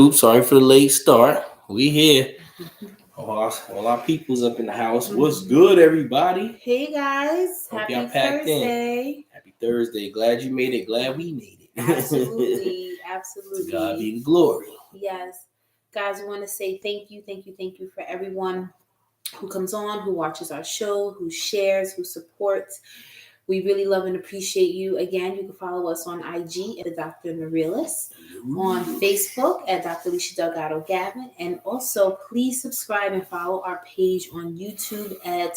Oops, sorry for the late start. We here. All our people's up in the house. What's good, everybody? Hey guys, Hope y'all happy packed in. Thursday. Happy Thursday. Glad you made it. Glad we made it. Absolutely, To God be absolutely. the glory. Yes. Guys, we want to say thank you for everyone who comes on, who watches our show, who shares, who supports. We really love and appreciate you. Again, you can follow us on IG at the Doctor and the Realist, on Facebook at Dr. Alicia Delgado Gavin, and also please subscribe and follow our page on YouTube at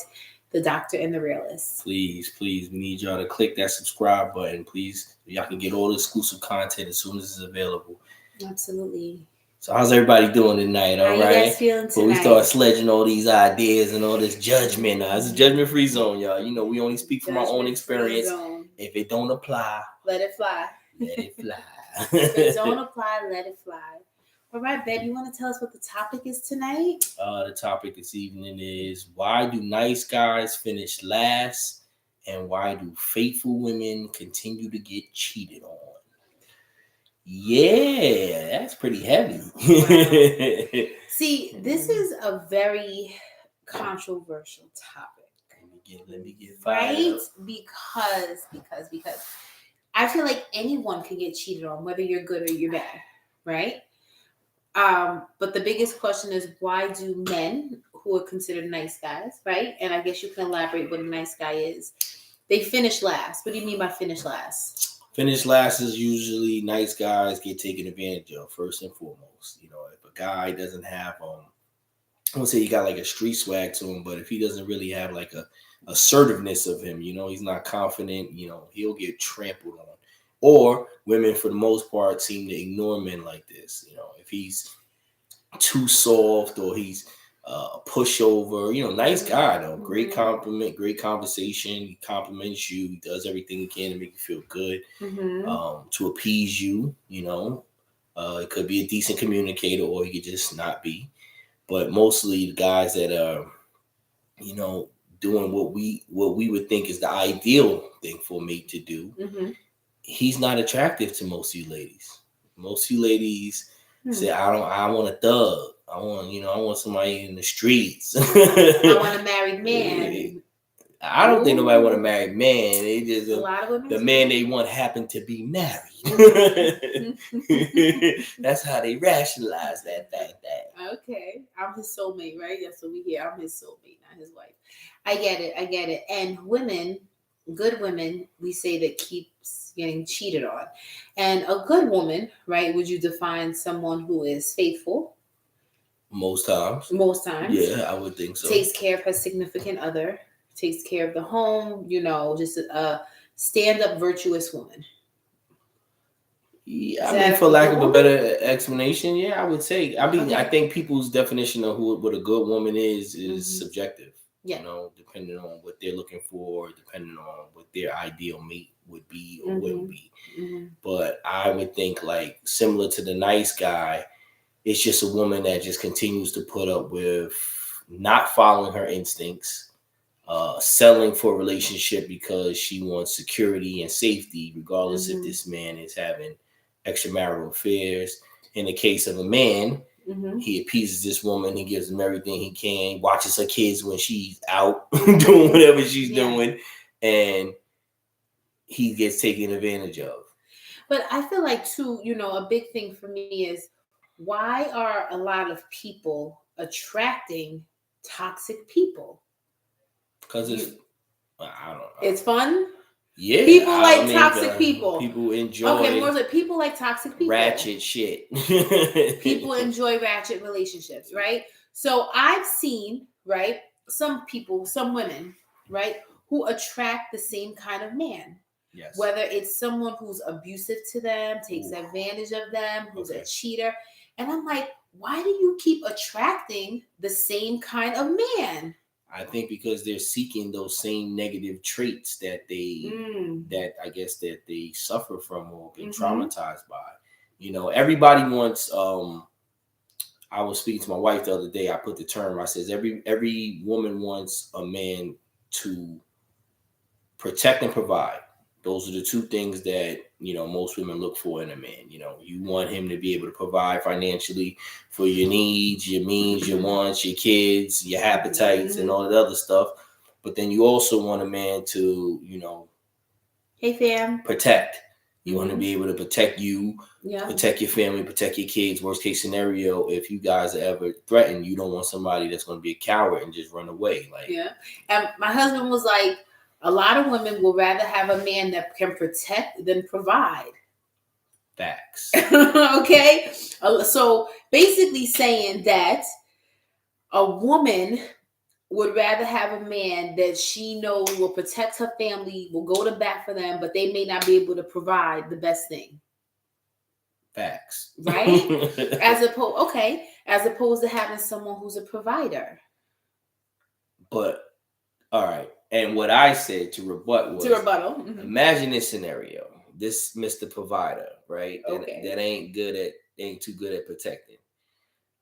the Doctor and the Realist. Please, we need y'all to click that subscribe button. Please, y'all can get all the exclusive content as soon as it's available. Absolutely. So how's everybody doing tonight? All How right. you guys feeling Before we tonight? start sledging all these ideas and all this judgment, it's a judgment-free zone, y'all. You know, we only speak from our own experience. Zone. If it don't apply, Let it fly. let it fly. If it don't apply, let it fly. All right, babe, you want to tell us what the topic is tonight? The topic this evening is why do nice guys finish last, and why do faithful women continue to get cheated on? Yeah, that's pretty heavy. Wow. See, this is a very controversial topic. Let me get fired right? up. Because I feel like anyone can get cheated on, whether you're good or you're bad, right? But the biggest question is, why do men who are considered nice guys, right? And I guess you can elaborate what a nice guy is. They finish last. What do you mean by finish last? Finish last is usually nice guys get taken advantage of first and foremost. You know, if a guy doesn't have I won't say he got like a street swag to him, but if he doesn't really have like a assertiveness of him, you know, he's not confident, you know, he'll get trampled on. Or women for the most part seem to ignore men like this. You know, if he's too soft or he's a pushover, you know, nice guy though, great compliment, great conversation. He compliments you, he does everything he can to make you feel good, to appease you. You know, it could be a decent communicator, or he could just not be. But mostly the guys that are, you know, doing what we would think is the ideal thing for a mate to do, he's not attractive to most of you ladies. Most of you ladies say, I want a thug. I want somebody in the streets. I want a married man. I don't think nobody want a married man. They just a lot of women the man they want happen to be married. That's how they rationalize that thing. Okay, I'm his soulmate, right? That's what we hear. I'm his soulmate, not his wife. I get it. And women, good women, we say that keeps getting cheated on. And a good woman, right? Would you define someone who is faithful? Most times. Yeah, I would think so. Takes care of her significant other, takes care of the home, you know, just a stand-up virtuous woman. Yeah, I mean, for lack of a better explanation, yeah, I would say. I mean, I think people's definition of what a good woman is subjective. Yeah. You know, depending on what they're looking for, depending on what their ideal mate would be or wouldn't be. But I would think, like, similar to the nice guy, it's just a woman that just continues to put up with not following her instincts, selling for a relationship because she wants security and safety, regardless if this man is having extramarital affairs. In the case of a man, he appeases this woman, he gives him everything he can, watches her kids when she's out doing whatever she's doing, and he gets taken advantage of. But I feel like, too, you know, a big thing for me is, why are a lot of people attracting toxic people? Because I don't know. It's fun? Yeah. People like toxic people. People enjoy. Okay, more like people like toxic people. Ratchet shit. People enjoy ratchet relationships, right? So I've seen, right, some people, some women, right, who attract the same kind of man. Yes. Whether it's someone who's abusive to them, takes advantage of them, who's a cheater. And I'm like, why do you keep attracting the same kind of man? I think because they're seeking those same negative traits that that I guess that they suffer from or been traumatized by. You know, everybody wants. I was speaking to my wife the other day. I put the term. I says every woman wants a man to protect and provide. Those are the two things that, most women look for in a man. You want him to be able to provide financially for your needs, your means, your wants, your kids, your appetites, and all that other stuff. But then you also want a man to, hey fam, protect. You want to be able to protect you, yeah, protect your family, protect your kids. Worst case scenario, if you guys are ever threatened, you don't want somebody that's going to be a coward and just run away. Like, yeah. And my husband was like, a lot of women would rather have a man that can protect than provide. Facts. Okay, so basically saying that a woman would rather have a man that she knows will protect her family, will go to bat for them, but they may not be able to provide the best thing. Facts. Right? As opposed to having someone who's a provider. But all right. And what I said to rebut was, imagine this scenario. This Mr. Provider, right? That ain't too good at protecting.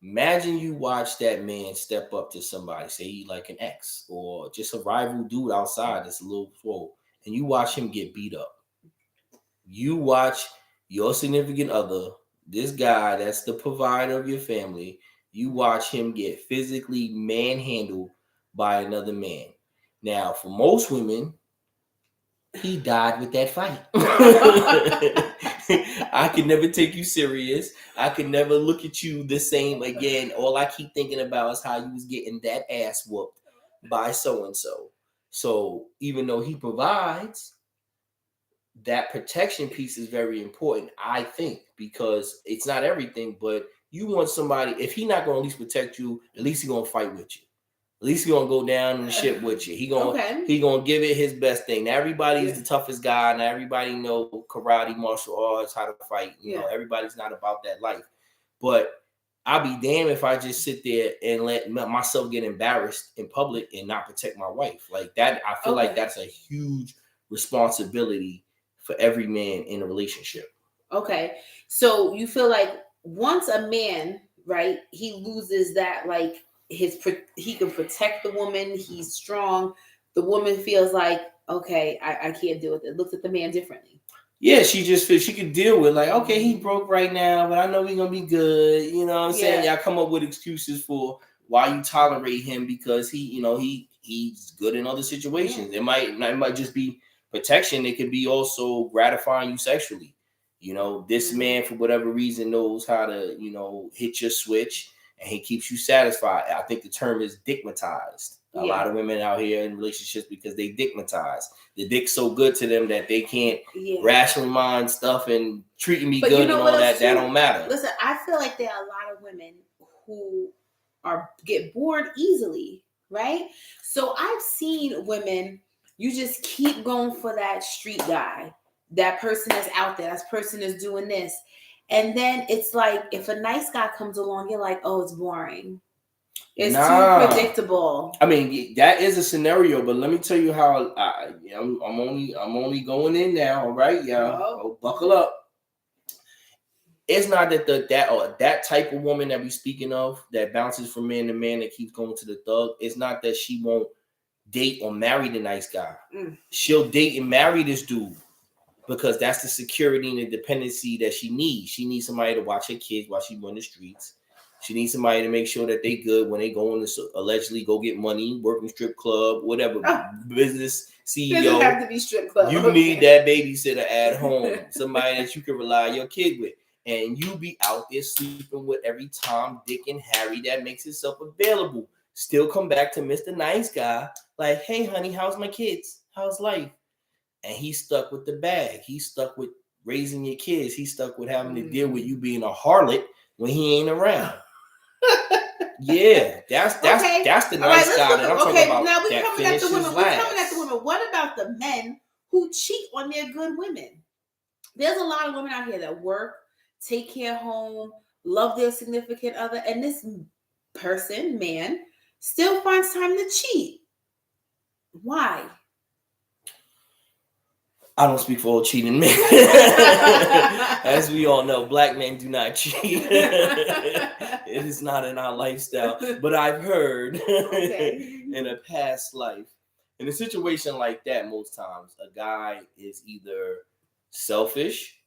Imagine you watch that man step up to somebody, say like an ex or just a rival dude outside that's a little swole, and you watch him get beat up. You watch your significant other, this guy that's the provider of your family, you watch him get physically manhandled by another man. Now, for most women, he died with that fight. I could never take you serious. I could never look at you the same again. All I keep thinking about is how you was getting that ass whooped by so-and-so. So even though he provides, that protection piece is very important, I think, because it's not everything, but you want somebody, if he's not going to at least protect you, at least he's going to fight with you. At least he's gonna go down in the ship with you. He gonna give it his best thing. Now everybody's the toughest guy. Now everybody know karate, martial arts, how to fight. You know, everybody's not about that life. But I'll be damned if I just sit there and let myself get embarrassed in public and not protect my wife. Like that, I feel like that's a huge responsibility for every man in a relationship. Okay, so you feel like once a man, right, he loses that, like, he can protect the woman, he's strong, the woman feels like, okay, I can't deal with it, looks at the man differently. Yeah, she just feels she could deal with, like, okay, he broke right now, but I know we're gonna be good. You know what I'm saying? Y'all come up with excuses for why you tolerate him, because he's good in other situations. It might just be protection. It could be also gratifying you sexually. This man, for whatever reason, knows how to, hit your switch, and he keeps you satisfied. I think the term is dickmatized. A lot of women out here in relationships because they dickmatized. The dick's so good to them that they can't rationally mind stuff and treating me good and all that. That don't matter. Listen, I feel like there are a lot of women who get bored easily, right? So I've seen women, you just keep going for that street guy. That person is out there. That person is doing this. And then it's like, if a nice guy comes along, you're like, oh, it's boring. It's too predictable. I mean, that is a scenario, but let me tell you how I'm only going in now. All right, y'all, buckle up. It's not that that type of woman that we speaking of that bounces from man to man that keeps going to the thug. It's not that she won't date or marry the nice guy. She'll date and marry this dude because that's the security and the dependency that she needs. She needs somebody to watch her kids while she run the streets. She needs somebody to make sure that they good when they go on to allegedly go get money, work in strip club, whatever, business CEO. Doesn't have to be strip club. You need that babysitter at home, somebody that you can rely your kid with. And you be out there sleeping with every Tom, Dick, and Harry that makes itself available. Still come back to Mr. Nice Guy, like, hey, honey, how's my kids? How's life? And he's stuck with the bag. He's stuck with raising your kids. He's stuck with having to deal with you being a harlot when he ain't around. Yeah, that's the nice guy that I'm talking about. Now we're coming at the women. We're coming at the women. What about the men who cheat on their good women? There's a lot of women out here that work, take care home, love their significant other, and this man, still finds time to cheat. Why? I don't speak for all cheating men. As we all know, black men do not cheat. It is not in our lifestyle. But I've heard in a past life In a situation like that, most times a guy is either selfish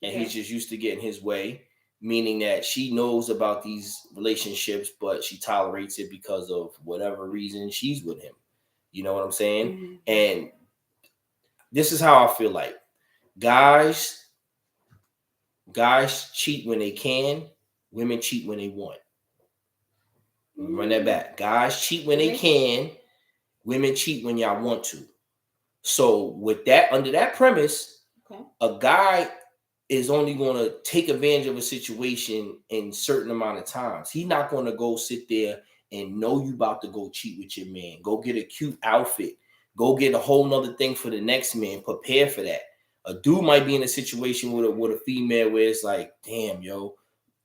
and he's just used to getting his way, meaning that she knows about these relationships, but she tolerates it because of whatever reason she's with him. You know what I'm saying? Mm-hmm. And this is how I feel like guys cheat when they can, women cheat when they want. Run that back. Guys cheat when they can, women cheat when y'all want to. So with that, under that premise, a guy is only going to take advantage of a situation in certain amount of times. He's not going to go sit there and know you about to go cheat with your man. Go get a cute outfit. Go get a whole nother thing for the next man. Prepare for that. A dude might be in a situation with a female where it's like, damn, yo,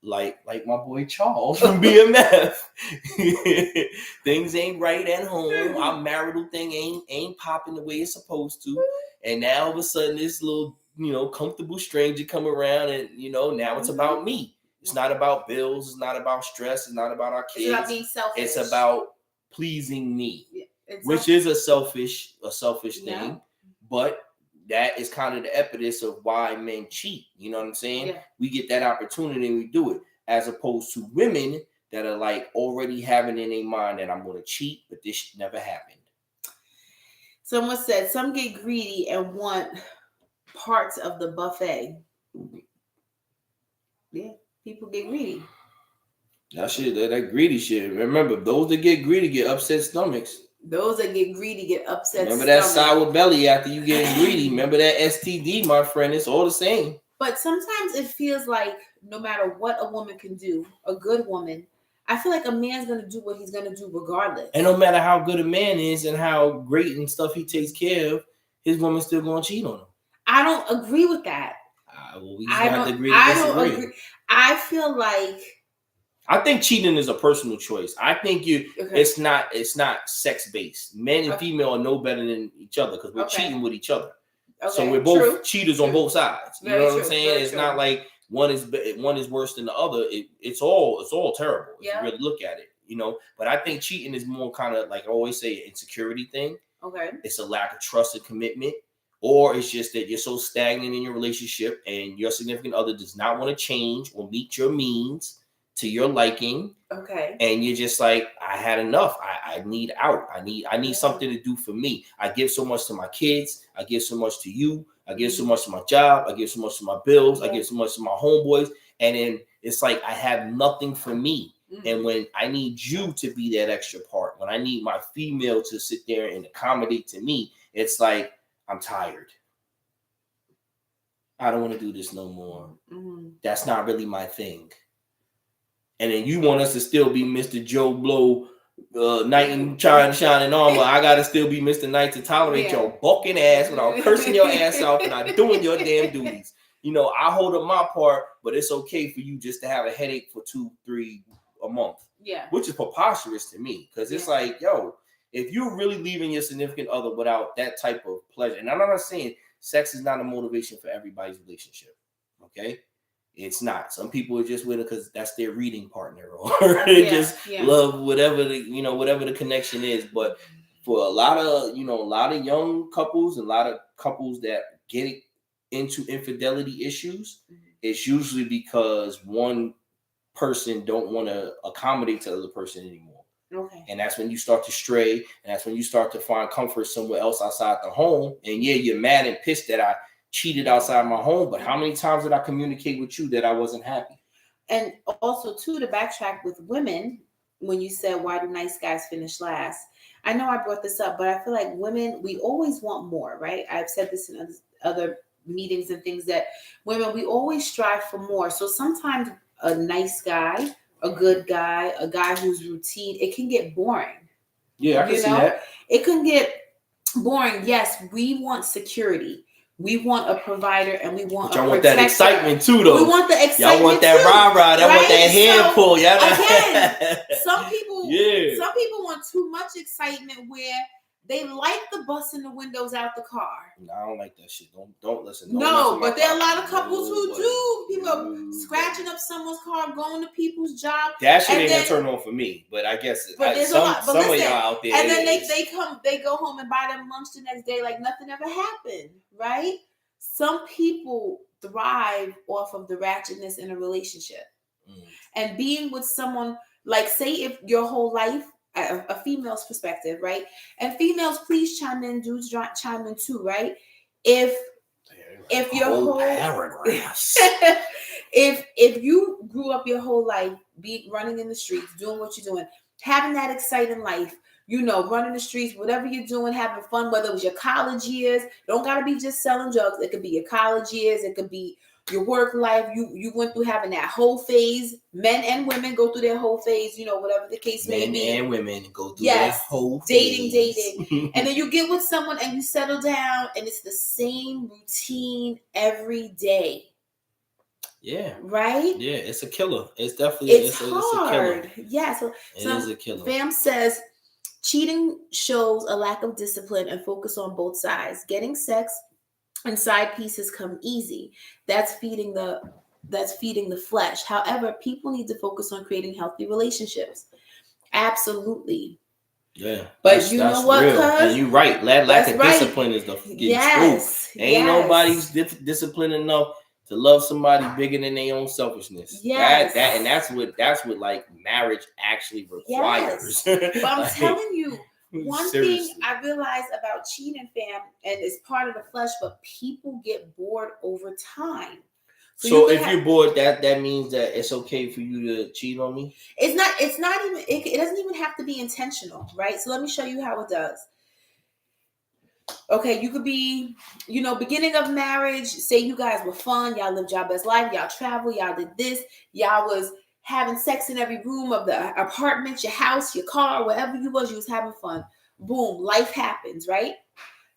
like my boy Charles from BMF. Things ain't right at home. Our marital thing ain't popping the way it's supposed to. And now all of a sudden this little, comfortable stranger come around and, now it's about me. It's not about bills. It's not about stress. It's not about our kids. It's about being selfish. It's about pleasing me, which is a selfish thing. But that is kind of the impetus of why men cheat. You know what I'm saying? Yeah. We get that opportunity and we do it, as opposed to women that are like already having in their mind that I'm going to cheat, but this never happened. Someone said some get greedy and want parts of the buffet. Yeah, people get greedy. That greedy shit. Remember, those that get greedy get upset stomachs. Those that get greedy get upset. Remember that sour belly after you get greedy. Remember that STD, my friend. It's all the same. But sometimes it feels like no matter what a woman can do, a good woman, I feel like a man's going to do what he's going to do regardless. And no matter how good a man is and how great and stuff he takes care of, his woman's still going to cheat on him. I don't agree with that. Well, we just have to agree to disagree. Don't agree. I feel like... I think cheating is a personal choice. I think it's not sex based. Men and female are no better than each other because we're cheating with each other. Okay. So we're both cheaters on both sides. You know what I'm saying? It's not like one is worse than the other. It's all terrible if you really look at it. But I think cheating is more kind of like I always say, an insecurity thing. Okay. It's a lack of trust and commitment. Or it's just that you're so stagnant in your relationship and your significant other does not want to change or meet your means to your liking. Okay. And you're just like, I had enough. I need out. I need something to do for me. I give so much to my kids. I give so much to you. I give so much to my job. I give so much to my bills. I give so much to my homeboys. And then it's like I have nothing for me. Mm-hmm. And when I need you to be that extra part, when I need my female to sit there and accommodate to me, it's like, I'm tired. I don't want to do this no more. Mm-hmm. That's not really my thing. And then you want us to still be Mr. Joe Blow, knight in shining armor. I gotta still be Mr. Knight to tolerate your bucking ass without cursing your ass out and not doing your damn duties. I hold up my part, but it's okay for you just to have a headache for 2-3 a month. Yeah, which is preposterous to me because it's like, yo, if you're really leaving your significant other without that type of pleasure, and I'm not saying sex is not a motivation for everybody's relationship, okay? It's not. Some people are just with it because that's their reading partner, or they love whatever the connection is. But for a lot of young couples, a lot of couples that get into infidelity issues, it's usually because one person don't want to accommodate to the other person anymore. Okay. And that's when you start to stray, and that's when you start to find comfort somewhere else outside the home. And you're mad and pissed that I cheated outside my home, but how many times did I communicate with you that I wasn't happy? And also, too, to backtrack with women, when you said, why do nice guys finish last? I know I brought this up, but I feel like women, we always want more, right? I've said this in other meetings and things that women, we always strive for more. So sometimes a nice guy, a good guy, a guy who's routine, it can get boring. Yeah, I can see that. It can get boring. Yes, we want security. We want a provider and we want y'all want that excitement too, though. We want the excitement. Y'all want that rah-rah. Y'all want that hand pull. Again, some people want too much excitement where They like the busting the windows out the car. No, I don't like that shit. Don't listen. Don't No, but there are a lot of podcast. couples who Nobody. do. People are Nobody. scratching up someone's car, going to people's job. That shit and ain't then- a turn on for me. But I guess But there's a lot. But some of listen, y'all out there. and then is. they go home and buy them lunch the next day like nothing ever happened, right? Some people thrive off of the ratchetness in a relationship. And being with someone, like, say if your whole life, a female's perspective, right? And females, please chime in, dudes chime in too, right? If your whole paragraphs. if you grew up your whole life running in the streets, doing what you're doing, having that exciting life, running the streets, whatever you're doing, having fun, whether it was your college years, don't gotta be just selling drugs. It could be your college years, it could be your work life. You went through having that whole phase. Men and women go through their whole phase, whatever the case may be. Men and women go through their whole dating, phase. and then you get with someone and you settle down, and it's the same routine every day. Yeah. Right? Yeah, it's a killer. It's definitely it's hard. It's a killer. Yeah, so it is a killer. Fam says cheating shows a lack of discipline and focus on both sides. Getting sex and side pieces come easy. That's feeding the flesh. However, people need to focus on creating healthy relationships. Absolutely. Yeah, but you know what, and you're right. Lack of discipline is the truth. Ain't nobody's disciplined enough to love somebody bigger than their own selfishness. Yes. That's what like marriage actually requires. Yes. But I'm telling you, one seriously. thing I realized about cheating, fam, and it's part of the flesh, but people get bored over time. So if you're bored, that means that it's okay for you to cheat on me? It's not even, it doesn't even have to be intentional, right? So let me show you how it does. Okay, you could be, beginning of marriage, say you guys were fun, y'all lived your best life, y'all traveled, y'all did this, y'all was having sex in every room of the apartment, your house, your car, wherever you was having fun. Boom, life happens, right?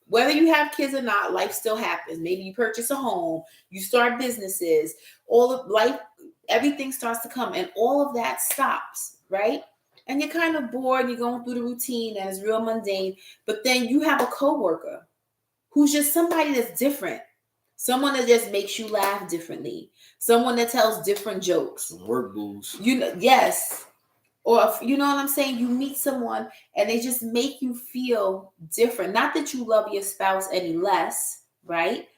Whether you have kids or not, life still happens. Maybe you purchase a home, you start businesses, all of life, everything starts to come, and all of that stops, right? And you're kind of bored, you're going through the routine, and it's real mundane, but then you have a coworker who's just somebody that's different. Someone that just makes you laugh differently. Someone that tells different jokes. Some work booze. Yes. Or if, you know what I'm saying? You meet someone and they just make you feel different. Not that you love your spouse any less, right?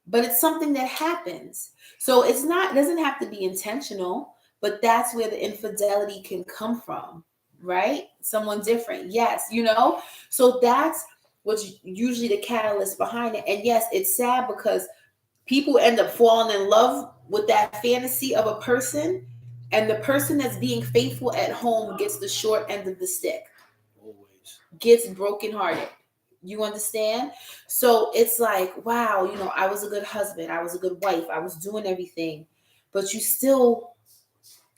But it's something that happens. So it doesn't have to be intentional, but that's where the infidelity can come from, right? Someone different. Yes, So that's what's usually the catalyst behind it. And yes, it's sad because people end up falling in love with that fantasy of a person. And the person that's being faithful at home gets the short end of the stick. Always. Gets brokenhearted. You understand? So it's like, wow, I was a good husband. I was a good wife. I was doing everything. But you still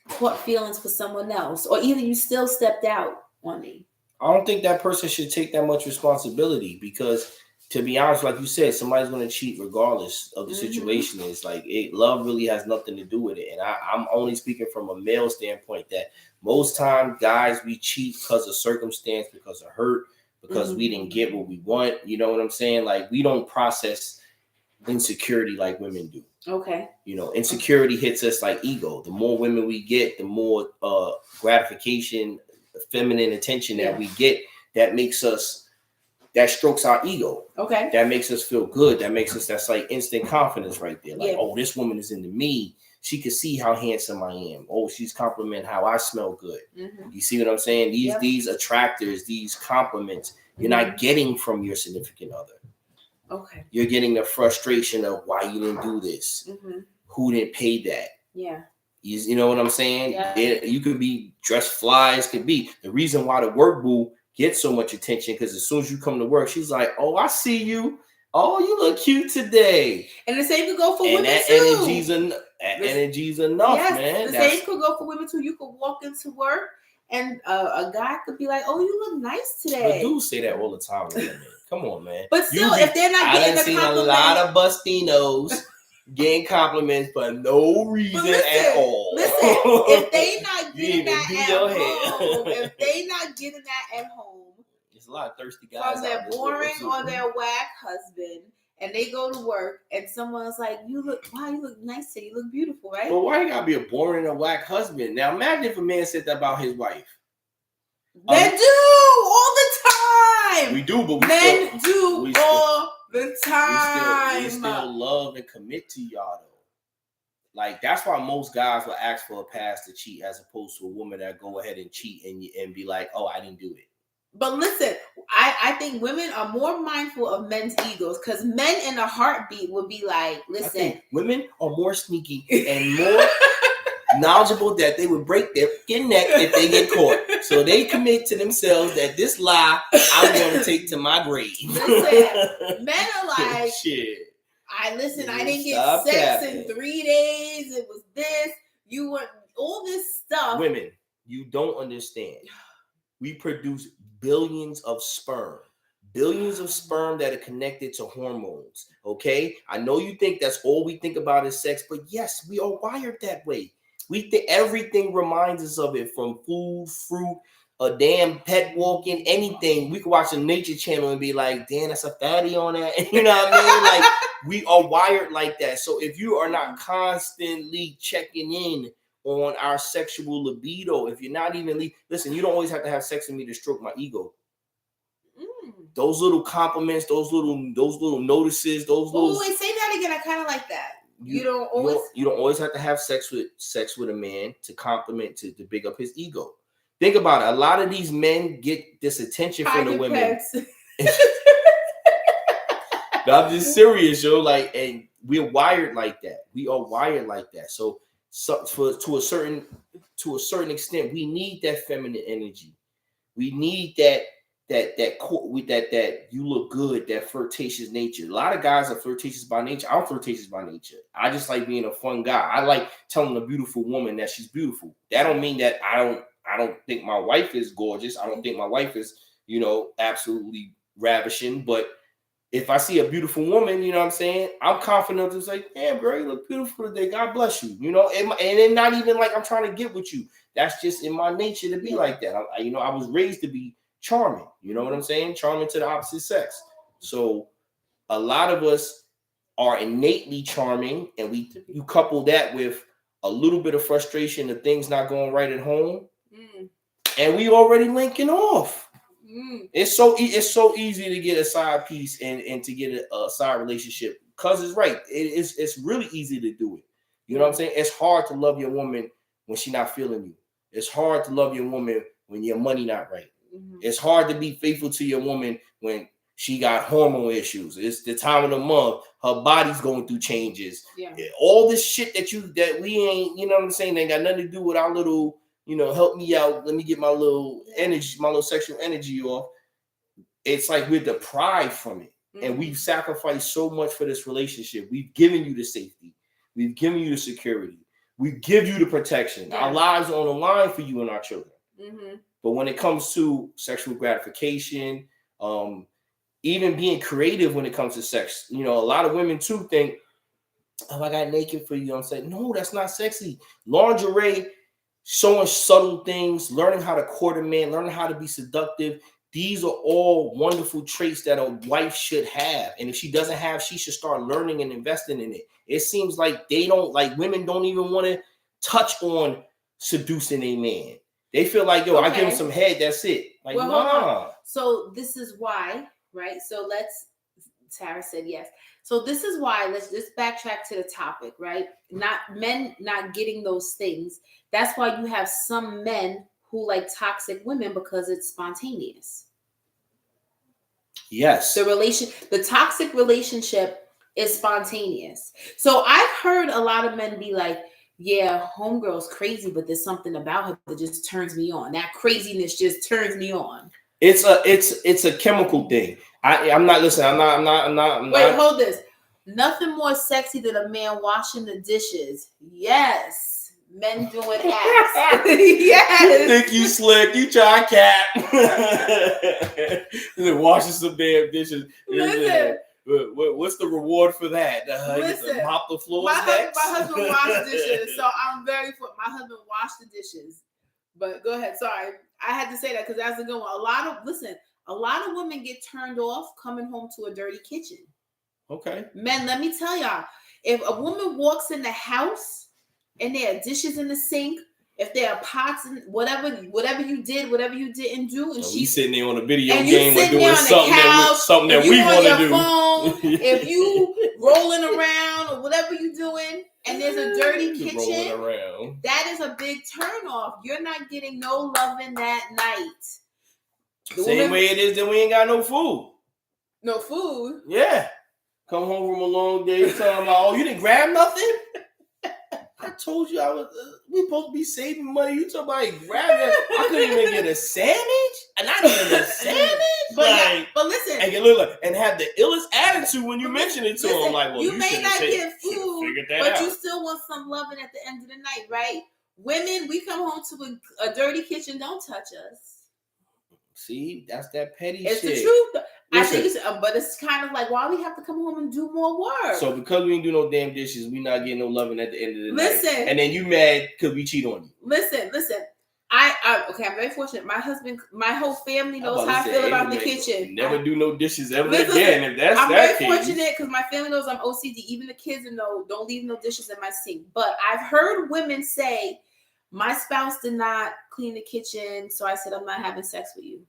caught feelings for someone else. Or either you still stepped out on me. I don't think that person should take that much responsibility because, to be honest, like you said, somebody's going to cheat regardless of the situation. It's like love really has nothing to do with it. And I'm only speaking from a male standpoint that most times guys, we cheat because of circumstance, because of hurt, because we didn't get what we want. You know what I'm saying? Like we don't process insecurity like women do. Okay. Insecurity hits us like ego. The more women we get, the more gratification, feminine attention that we get, that strokes our ego. Okay. That makes us feel good. That's like instant confidence right there. Like, oh, this woman is into me. She can see how handsome I am. Oh, she's complimenting how I smell good. You see what I'm saying? These attractors, these compliments, you're not getting from your significant other. Okay. You're getting the frustration of why you didn't do this. Who didn't pay that? Yeah. You know what I'm saying? Yeah. You could be dressed fly as could be. The reason why the work boo gets so much attention because as soon as you come to work, she's like, "Oh, I see you. Oh, you look cute today." And the same could go for women that too. Energy's enough, man. The same could go for women too. You could walk into work and a guy could be like, "Oh, you look nice today." But dudes say that all the time to women. Come on, man. But still, if they're not getting a compliment, a lot of bustinos getting compliments for no reason at all. Listen, if they not getting that at home, There's a lot of thirsty guys from their out this boring world, or their whack husband, and they go to work, and someone's like, "You look nice today. You look beautiful, right?" But why you gotta be a boring or whack husband? Now imagine if a man said that about his wife. Men do all the time. We do, but men do all the time. We still love and commit to y'all though. Like that's why most guys will ask for a pass to cheat, as opposed to a woman that go ahead and cheat and be like, "Oh, I didn't do it." But listen, I think women are more mindful of men's egos, because men in a heartbeat would be like, "Listen." I think women are more sneaky and more knowledgeable that they would break their fucking neck if they get caught. So they commit to themselves that this lie I'm going to take to my grave. Listen, men are like, shit. I didn't get sex in 3 days. It was this. You want all this stuff. Women, you don't understand. We produce billions of sperm that are connected to hormones. Okay, I know you think that's all we think about is sex, but yes, we are wired that way. We think everything reminds us of it, from food, fruit, a damn pet walking, anything. We can watch a nature channel and be like, damn, that's a fatty on that. You know what I mean? Like, we are wired like that. So if you are not constantly checking in on our sexual libido, if you're not even listen, you don't always have to have sex with me to stroke my ego. Those little compliments, those little notices, those little. Wait, say that again. I kind of like that. You don't always have to have sex with a man to compliment, to big up his ego. Think about it. A lot of these men get this attention from the women. I'm just serious, yo. Like, and we're wired like that. We are wired like that. So to a certain extent, we need that feminine energy. We need that you look good, that flirtatious nature. A lot of guys are flirtatious by nature. I'm flirtatious by nature. I just like being a fun guy. I like telling a beautiful woman that she's beautiful. That don't mean that I don't think my wife is gorgeous. I don't think my wife is, absolutely ravishing. But if I see a beautiful woman, you know what I'm saying, I'm confident to say, damn, girl, you look beautiful today. God bless you. And it's not even like I'm trying to get with you. That's just in my nature to be like that. I was raised to be charming. You know what I'm saying? Charming to the opposite sex. So a lot of us are innately charming, and you couple that with a little bit of frustration of things not going right at home, and we already linking off. It's so easy to get a side piece and to get a side relationship, because it's right. It's really easy to do it. You know what I'm saying? It's hard to love your woman when she's not feeling you. It's hard to love your woman when your money not right. It's hard to be faithful to your woman when she got hormone issues. It's the time of the month. Her body's going through changes. Yeah. All this shit that we ain't, you know what I'm saying, ain't got nothing to do with our little, help me out. Let me get my little energy, my little sexual energy off. It's like we're deprived from it. And we've sacrificed so much for this relationship. We've given you the safety. We've given you the security. We give you the protection. Yeah. Our lives are on the line for you and our children. But when it comes to sexual gratification, even being creative when it comes to sex, a lot of women too think, oh, I got naked for you. I'm saying, no, that's not sexy. Lingerie, showing subtle things, learning how to court a man, learning how to be seductive. These are all wonderful traits that a wife should have. And if she doesn't have, she should start learning and investing in it. It seems like women don't even want to touch on seducing a man. They feel like, I give him some head, that's it. Like, nah. So this is why, right? So Sarah said yes. So this is why, let's just backtrack to the topic, right? Men not getting those things. That's why you have some men who like toxic women, because it's spontaneous. Yes. The toxic relationship is spontaneous. So I've heard a lot of men be like, yeah, homegirl's crazy, but there's something about her that just turns me on. That craziness just turns me on. It's a chemical thing. I'm not listening. I'm not. Wait, hold this. Nothing more sexy than a man washing the dishes. Yes. Men doing acts. Yes. You think you slick. You try cap. And then washing some damn dishes. Listen. What's the reward for that? Listen, mop the floors my husband washed dishes, so I'm very for my husband washed the dishes. But go ahead. Sorry, I had to say that because that's a good one. A lot of women get turned off coming home to a dirty kitchen. Okay. Men, let me tell y'all, if a woman walks in the house and there are dishes in the sink, if there are pots and whatever you did, whatever you didn't do, and she's sitting there on a video and game or doing something that we want to do. Phone, if you rolling around or whatever you doing, and there's a dirty kitchen, that is a big turn off. You're not getting no loving that night. Same way it is that we ain't got no food. No food? Yeah. Come home from a long day, talking about, oh, you didn't grab nothing? I told you we supposed to be saving money. You talking about grabbing? I couldn't even get a sandwich? Not even a sandwich? But listen. And have the illest attitude when you mention it to him. Like, well, you may not get food, but you still want some loving at the end of the night, right? Women, we come home to a dirty kitchen, don't touch us. See, that's that petty shit. It's the truth. Listen, I think but it's kind of like, why we have to come home and do more work? So because we ain't do no damn dishes, we not getting no loving at the end of the night. And then you mad because we cheat on you. Listen. I'm very fortunate. My husband, my whole family knows how I feel about the kitchen. Never do no dishes ever again. If that's I'm that very fortunate because my family knows I'm OCD. Even the kids know don't leave no dishes in my sink. But I've heard women say, my spouse did not clean the kitchen, so I said, I'm not having sex with you.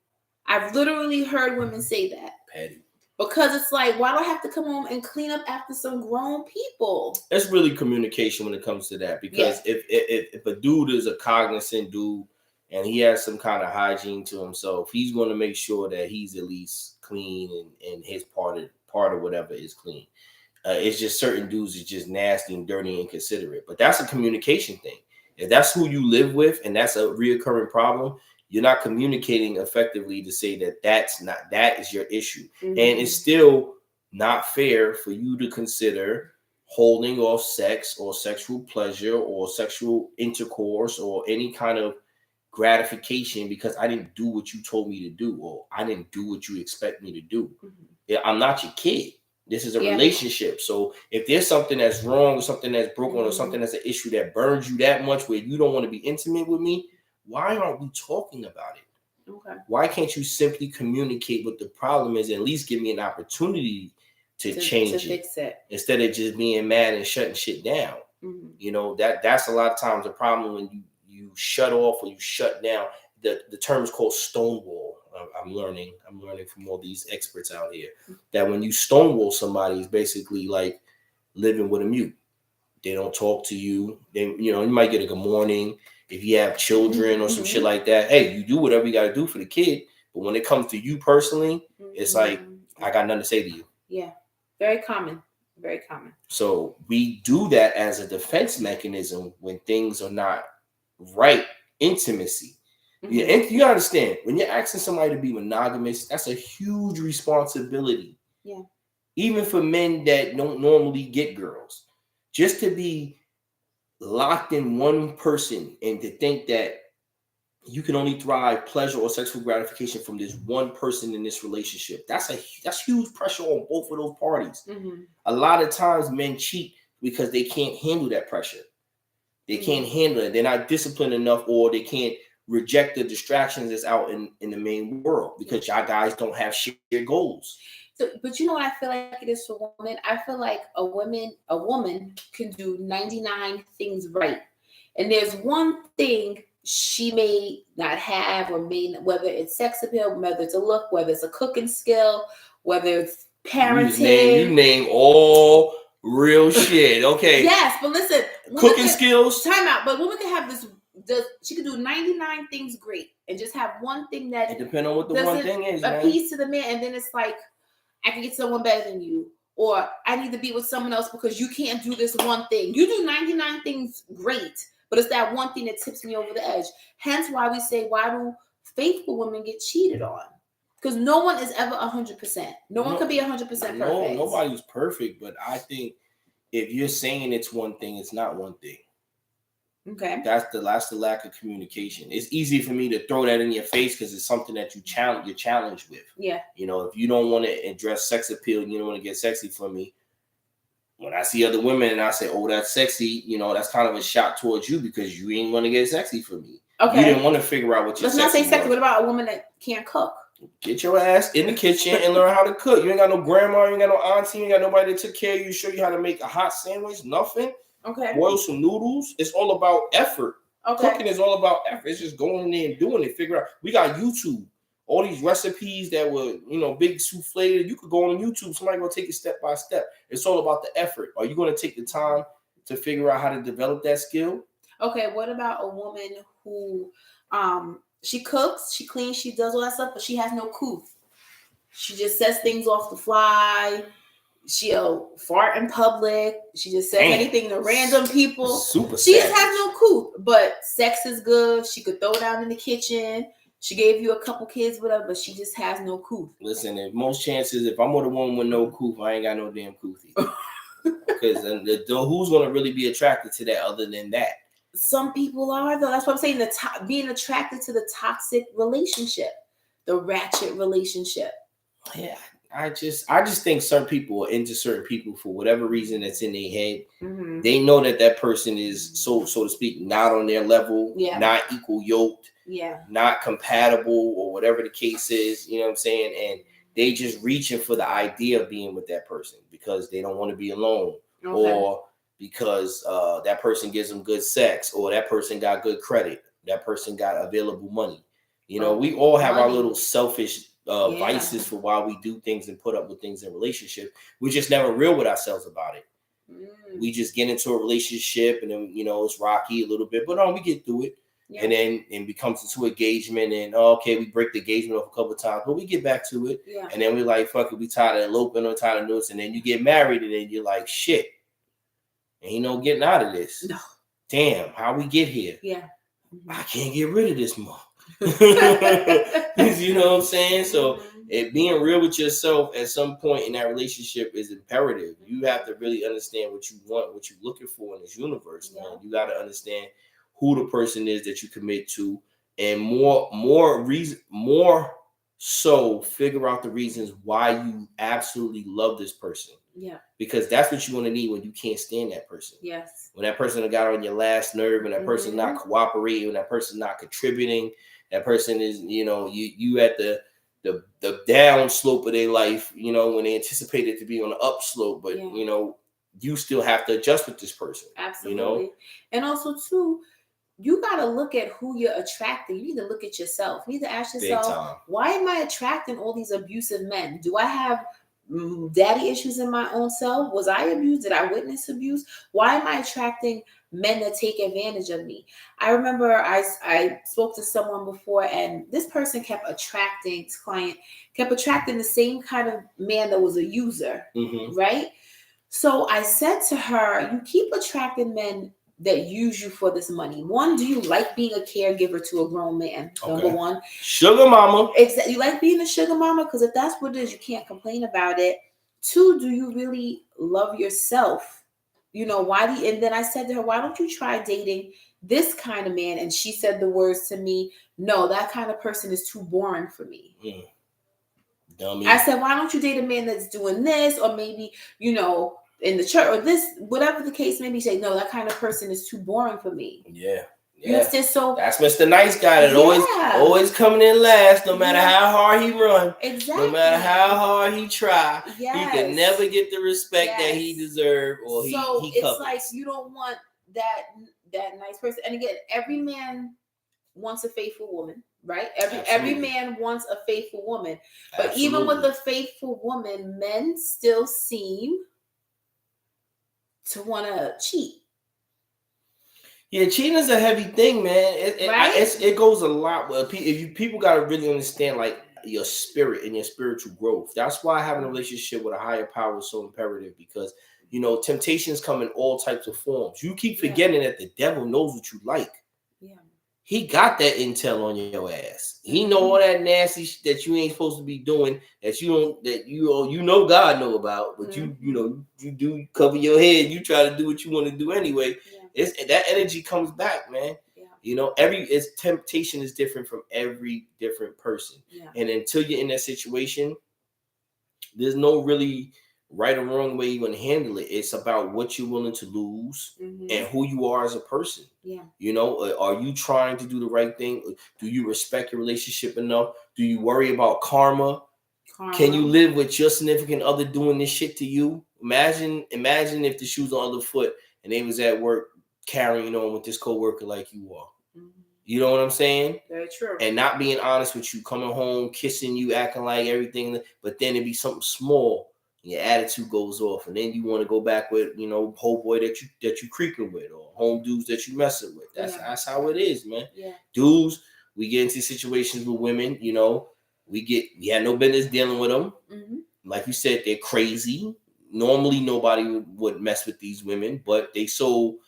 I've literally heard women say that. Petty. Because it's like, why do I have to come home and clean up after some grown people? It's really communication when it comes to that. Because if a dude is a cognizant dude and he has some kind of hygiene to himself, he's going to make sure that he's at least clean and his part of whatever is clean. It's just certain dudes is just nasty and dirty and inconsiderate. But that's a communication thing. If that's who you live with and that's a reoccurring problem, you're not communicating effectively to say that is your issue. Mm-hmm. And it's still not fair for you to consider holding off sex or sexual pleasure or sexual intercourse or any kind of gratification because I didn't do what you told me to do or I didn't do what you expect me to do. Mm-hmm. I'm not your kid. This is a relationship. So if there's something that's wrong or something that's broken or something that's an issue that burns you that much where you don't want to be intimate with me, why aren't we talking about it? Okay. Why can't you simply communicate what the problem is and at least give me an opportunity to change fix it instead of just being mad and shutting shit down? Mm-hmm. You know, that's a lot of times the problem when you shut off or you shut down. The term is called stonewall. I'm learning from all these experts out here that when you stonewall somebody, it's basically like living with a mute. They don't talk to you. You might get a good morning. If you have children or some shit like that, hey, you do whatever you got to do for the kid. But when it comes to you personally, it's like, I got nothing to say to you. Yeah. Very common. Very common. So we do that as a defense mechanism when things are not right. Intimacy. Yeah, and you understand when you're asking somebody to be monogamous, that's a huge responsibility. Yeah. Even for men that don't normally get girls, just to be locked in one person and to think that you can only thrive pleasure or sexual gratification from this one person in this relationship. That's huge pressure on both of those parties. Mm-hmm. A lot of times men cheat because they can't handle that pressure. They can't handle it. They're not disciplined enough, or they can't reject the distractions that's out in the main world because y'all guys don't have shared goals. So, but you know what I feel like it is for women? I feel like a woman can do 99 things right. And there's one thing she may not have or whether it's sex appeal, whether it's a look, whether it's a cooking skill, whether it's parenting. You name all real shit. Okay. Yes, but listen. Cooking skills. Time out. But women can have this. She can do 99 things great and just have one thing that it depends on what the one thing is. A piece to the man, and then it's like, I can get someone better than you, or I need to be with someone else because you can't do this one thing. You do 99 things great, but it's that one thing that tips me over the edge. Hence why we say, why do faithful women get cheated on? Because no one is ever 100%. No one could be 100% perfect. No, nobody's perfect, but I think if you're saying it's one thing, it's not one thing. Okay. That's the lack of communication. It's easy for me to throw that in your face because it's something that you're challenged with. Yeah. You know, if you don't want to address sex appeal and you don't want to get sexy for me, when I see other women and I say, oh, that's sexy, that's kind of a shot towards you because you ain't want to get sexy for me. Okay. You didn't want to figure out what you're Let's not say sexy. What about a woman that can't cook? Get your ass in the kitchen and learn how to cook. You ain't got no grandma, you ain't got no auntie, you ain't got nobody that took care of you, show you how to make a hot sandwich, nothing. Okay. Boil some noodles. It's all about effort. Okay. Cooking is all about effort. It's just going in there and doing it. Figure out. We got YouTube. All these recipes that were, big souffle. You could go on YouTube. Somebody gonna take it step by step. It's all about the effort. Are you gonna take the time to figure out how to develop that skill? Okay. What about a woman who, she cooks, she cleans, she does all that stuff, but she has no couth. She just says things off the fly. She'll fart in public. She just says anything to random people. Super she savage. just has no couth, but sex is good. She could throw down in the kitchen. She gave you a couple kids with her, but she just has no couth. Listen, if most chances, if I'm with a woman with no couth, I ain't got no damn couth either. Because who's gonna really be attracted to that other than that? Some people are, though. That's what I'm saying. Being attracted to the toxic relationship, the ratchet relationship. Yeah, I just think certain people are into certain people for whatever reason that's in their head. Mm-hmm. They know that person is so to speak not on their level, not equal yoked, not compatible, or whatever the case is. You know what I'm saying? And they just reaching for the idea of being with that person because they don't want to be alone, or because that person gives them good sex, or that person got good credit, that person got available money. We all have our little selfish vices for why we do things and put up with things in relationship. We're just never real with ourselves about it. We just get into a relationship and then it's rocky a little bit, but we get through it. And then it becomes into engagement, and we break the engagement off a couple of times, but we get back to it. And then we're like, fuck it, we tired of eloping or tired of this, and then you get married, and then you're like, shit, ain't no getting out of this. No. Damn, how we get here? I can't get rid of this mom. You know what I'm saying? So being real with yourself at some point in that relationship is imperative. You have to really understand what you want, what you're looking for in this universe, man. You got to understand who the person is that you commit to, and more so figure out the reasons why you absolutely love this person. Because that's what you're going to need when you can't stand that person. When that person got on your last nerve, when that person's not cooperating, when that person's not contributing, that person is, you at the down slope of their life, when they anticipated to be on the up slope, but you still have to adjust with this person. Absolutely. And also too, you got to look at who you're attracting. You need to look at yourself. You need to ask yourself, why am I attracting all these abusive men? Do I have daddy issues in my own self? Was I abused? Did I witness abuse? Why am I attracting men that take advantage of me? I remember I spoke to someone before, and this person kept attracting, this client kept attracting the same kind of man that was a user, right? So I said to her, you keep attracting men that use you for this money. One, do you like being a caregiver to a grown man? Number one. Sugar mama. Exactly. You like being a sugar mama? Because if that's what it is, you can't complain about it. Two, do you really love yourself? And then I said to her, why don't you try dating this kind of man? And she said the words to me, no, that kind of person is too boring for me. Dummy. I said, why don't you date a man that's doing this, or maybe, in the church, or this, whatever the case may be. Say, no, that kind of person is too boring for me. So that's Mr. Nice Guy that always coming in last, no matter how hard he run. Exactly. No matter how hard he try, he can never get the respect that he deserves, or he it's covers. Like you don't want that nice person. And again, every man wants a faithful woman, right? Every man wants a faithful woman. But even with a faithful woman, men still seem to want to cheat. Yeah, cheating is a heavy thing, man. It goes a lot. Well, people got to really understand like your spirit and your spiritual growth. That's why having a relationship with a higher power is so imperative, because temptations come in all types of forms. You keep forgetting that the devil knows what you like. He got that intel on your ass. He know all that nasty that you ain't supposed to be doing, that God know about, but you do cover your head. You try to do what you want to do anyway. It's that energy comes back, man. Temptation is different from every different person, and until you're in that situation, there's no really right or wrong way you're going to handle it. It's about what you're willing to lose and who you are as a person. Yeah. You know, are you trying to do the right thing? Do you respect your relationship enough? Do you worry about karma? Can you live with your significant other doing this shit to you? Imagine if the shoes on the other foot and they was at work carrying on with this coworker like you are. You know what I'm saying? Very true. And not being honest with you, coming home, kissing you, acting like everything, but then it be something small, and your attitude goes off, and then you want to go back with, you know, whole boy that you creeping with, or home dudes that you messing with. That's how it is, man. Yeah. Dudes, we get into situations with women, you know, we had no business dealing with them. Like you said, they're crazy. Normally, nobody would mess with these women, but you so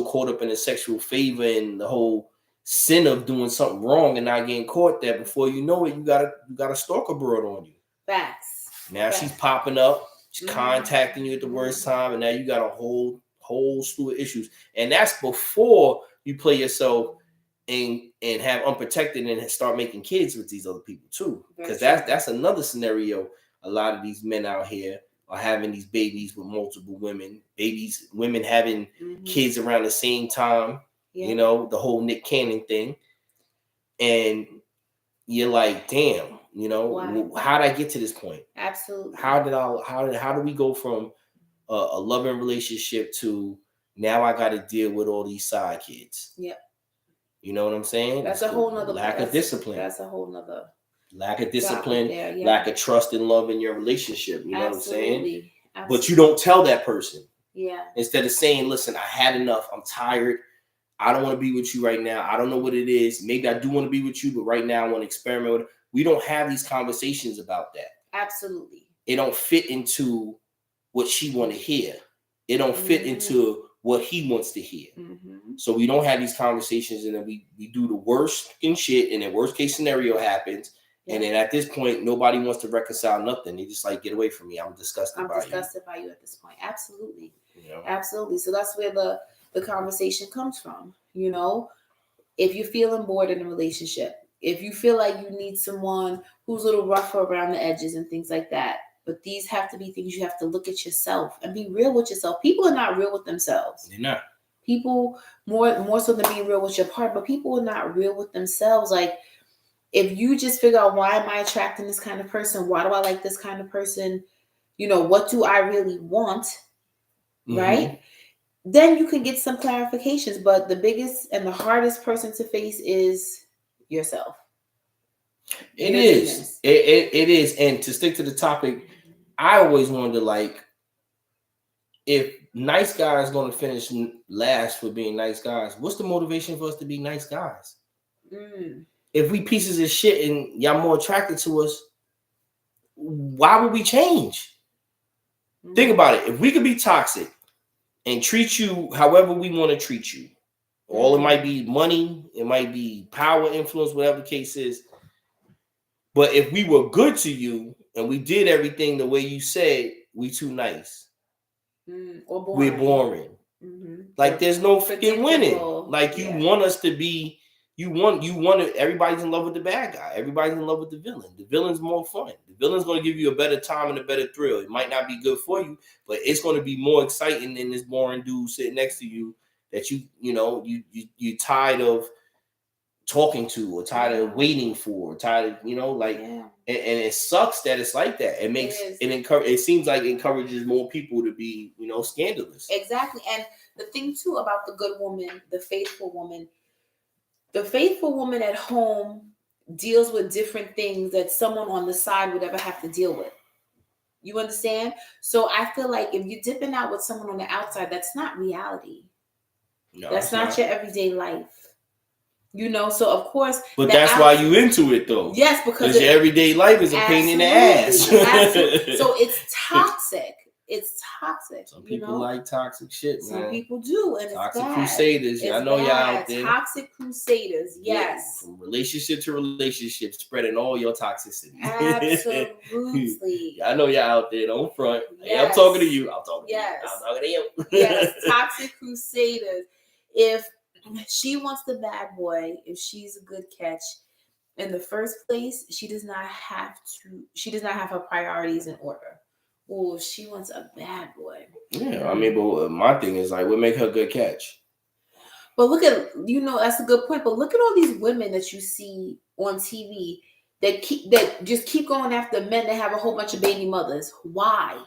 caught up in the sexual favor and the whole sin of doing something wrong and not getting caught that before you know it, you got a stalker broad on you. Facts. Now she's popping up, she's contacting you at the worst time, and now you got a whole slew of issues. And that's before you play yourself and have unprotected and start making kids with these other people too. Because that's another scenario. A lot of these men out here are having these babies with multiple women, women having kids around the same time. Yeah. You know, the whole Nick Cannon thing. And you're like, damn, you know, how did I get to this point? Absolutely. How did we go from a loving relationship to now I got to deal with all these side kids? Yep. You know what I'm saying? That's a whole nother lack of discipline. That's a whole nother lack of discipline, lack of trust and love in your relationship. You know what I'm saying? Absolutely. But you don't tell that person. Yeah. Instead of saying, listen, I had enough. I'm tired. I don't want to be with you right now. I don't know what it is. Maybe I do want to be with you, but right now I want to experiment with it. We don't have these conversations about that. Absolutely. It don't fit into what she want to hear. It don't fit into what he wants to hear. So we don't have these conversations, and then we do the worst in shit, and then worst case scenario happens. Yeah. And then at this point, nobody wants to reconcile nothing. They just like, get away from me. I'm disgusted by you at this point. Absolutely. You know? Absolutely. So that's where the conversation comes from. You know, if you're feeling bored in a relationship, if you feel like you need someone who's a little rougher around the edges and things like that, but these have to be things you have to look at yourself and be real with yourself. People are not real with themselves. They're not. People more so than being real with your partner, but people are not real with themselves. Like, if you just figure out, why am I attracting this kind of person? Why do I like this kind of person? You know, what do I really want? Right? Then you can get some clarifications. But the biggest and the hardest person to face is yourself. It is. It is. And to stick to the topic, I always wonder, like, if nice guys going to finish last for being nice guys, what's the motivation for us to be nice guys? If we pieces of shit and y'all more attracted to us, why would we change? Think about it. If we could be toxic and treat you however we want to treat you, all it might be money, it might be power, influence, whatever the case is. But if we were good to you and we did everything the way you said, we too nice. Or boring. We're boring. Like, there's no freaking winning. Like, you want us to be, you want to, everybody's in love with the bad guy. Everybody's in love with the villain. The villain's more fun. The villain's going to give you a better time and a better thrill. It might not be good for you, but it's going to be more exciting than this boring dude sitting next to you that you're tired of talking to, or tired of waiting for, or tired of, and it sucks that it's like that. It makes it seems like it encourages more people to be, scandalous. Exactly. And the thing too about the good woman, the faithful woman at home deals with different things that someone on the side would ever have to deal with. You understand? So I feel like if you're dipping out with someone on the outside, that's not reality. No, that's not your everyday life. So of course. But that's why you into it, though. Yes, because your everyday life is a pain in the ass. Absolutely. So it's toxic. It's toxic. Some people like toxic shit, man. Some people do, and toxic it's bad. Crusaders. I know y'all out there. Toxic crusaders, yes. Yeah, from relationship to relationship, spreading all your toxicity. Absolutely. I know y'all out there. Don't front. Yes. Hey, I'm talking to you. I'm talking to you. I'm talking to you. Yes, toxic crusaders. If she wants the bad boy, if she's a good catch, in the first place, she does not have her priorities in order. Oh, she wants a bad boy. Yeah, I mean, but my thing is like, what make her a good catch? But look at, that's a good point. But look at all these women that you see on TV that just keep going after men that have a whole bunch of baby mothers. Why?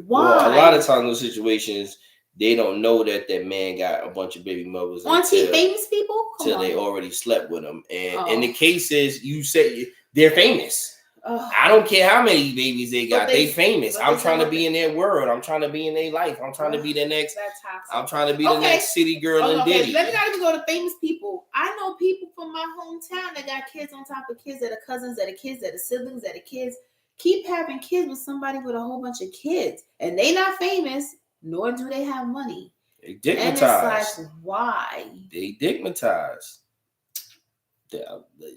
Well, a lot of times in those situations, they don't know that man got a bunch of baby mothers on TV. until Famous people, till they already slept with them. And in Oh. the cases, you say they're famous. Oh. I don't care how many babies they got. They famous. I'm trying to be in in their world. I'm trying to be in their life. I'm trying to be the next. That's toxic. I'm trying to be the next city girl in Diddy. Let me not even go to famous people. I know people from my hometown that got kids on top of kids, that are cousins, that are kids, that are siblings, that are kids. Keep having kids with somebody with a whole bunch of kids, and they not famous, nor do they have money. They digmatized. And it's like, why? They digmatized.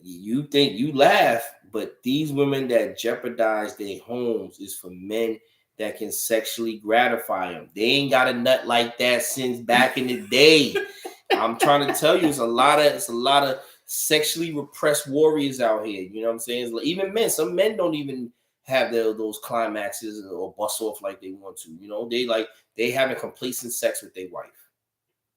You think you laugh, but these women that jeopardize their homes is for men that can sexually gratify them. They ain't got a nut like that since back in the day. I'm trying to tell you, it's a lot of sexually repressed warriors out here. You know what I'm saying? It's like, even men, some men don't even have those climaxes or bust off like they want to. You know, they having complacent sex with their wife.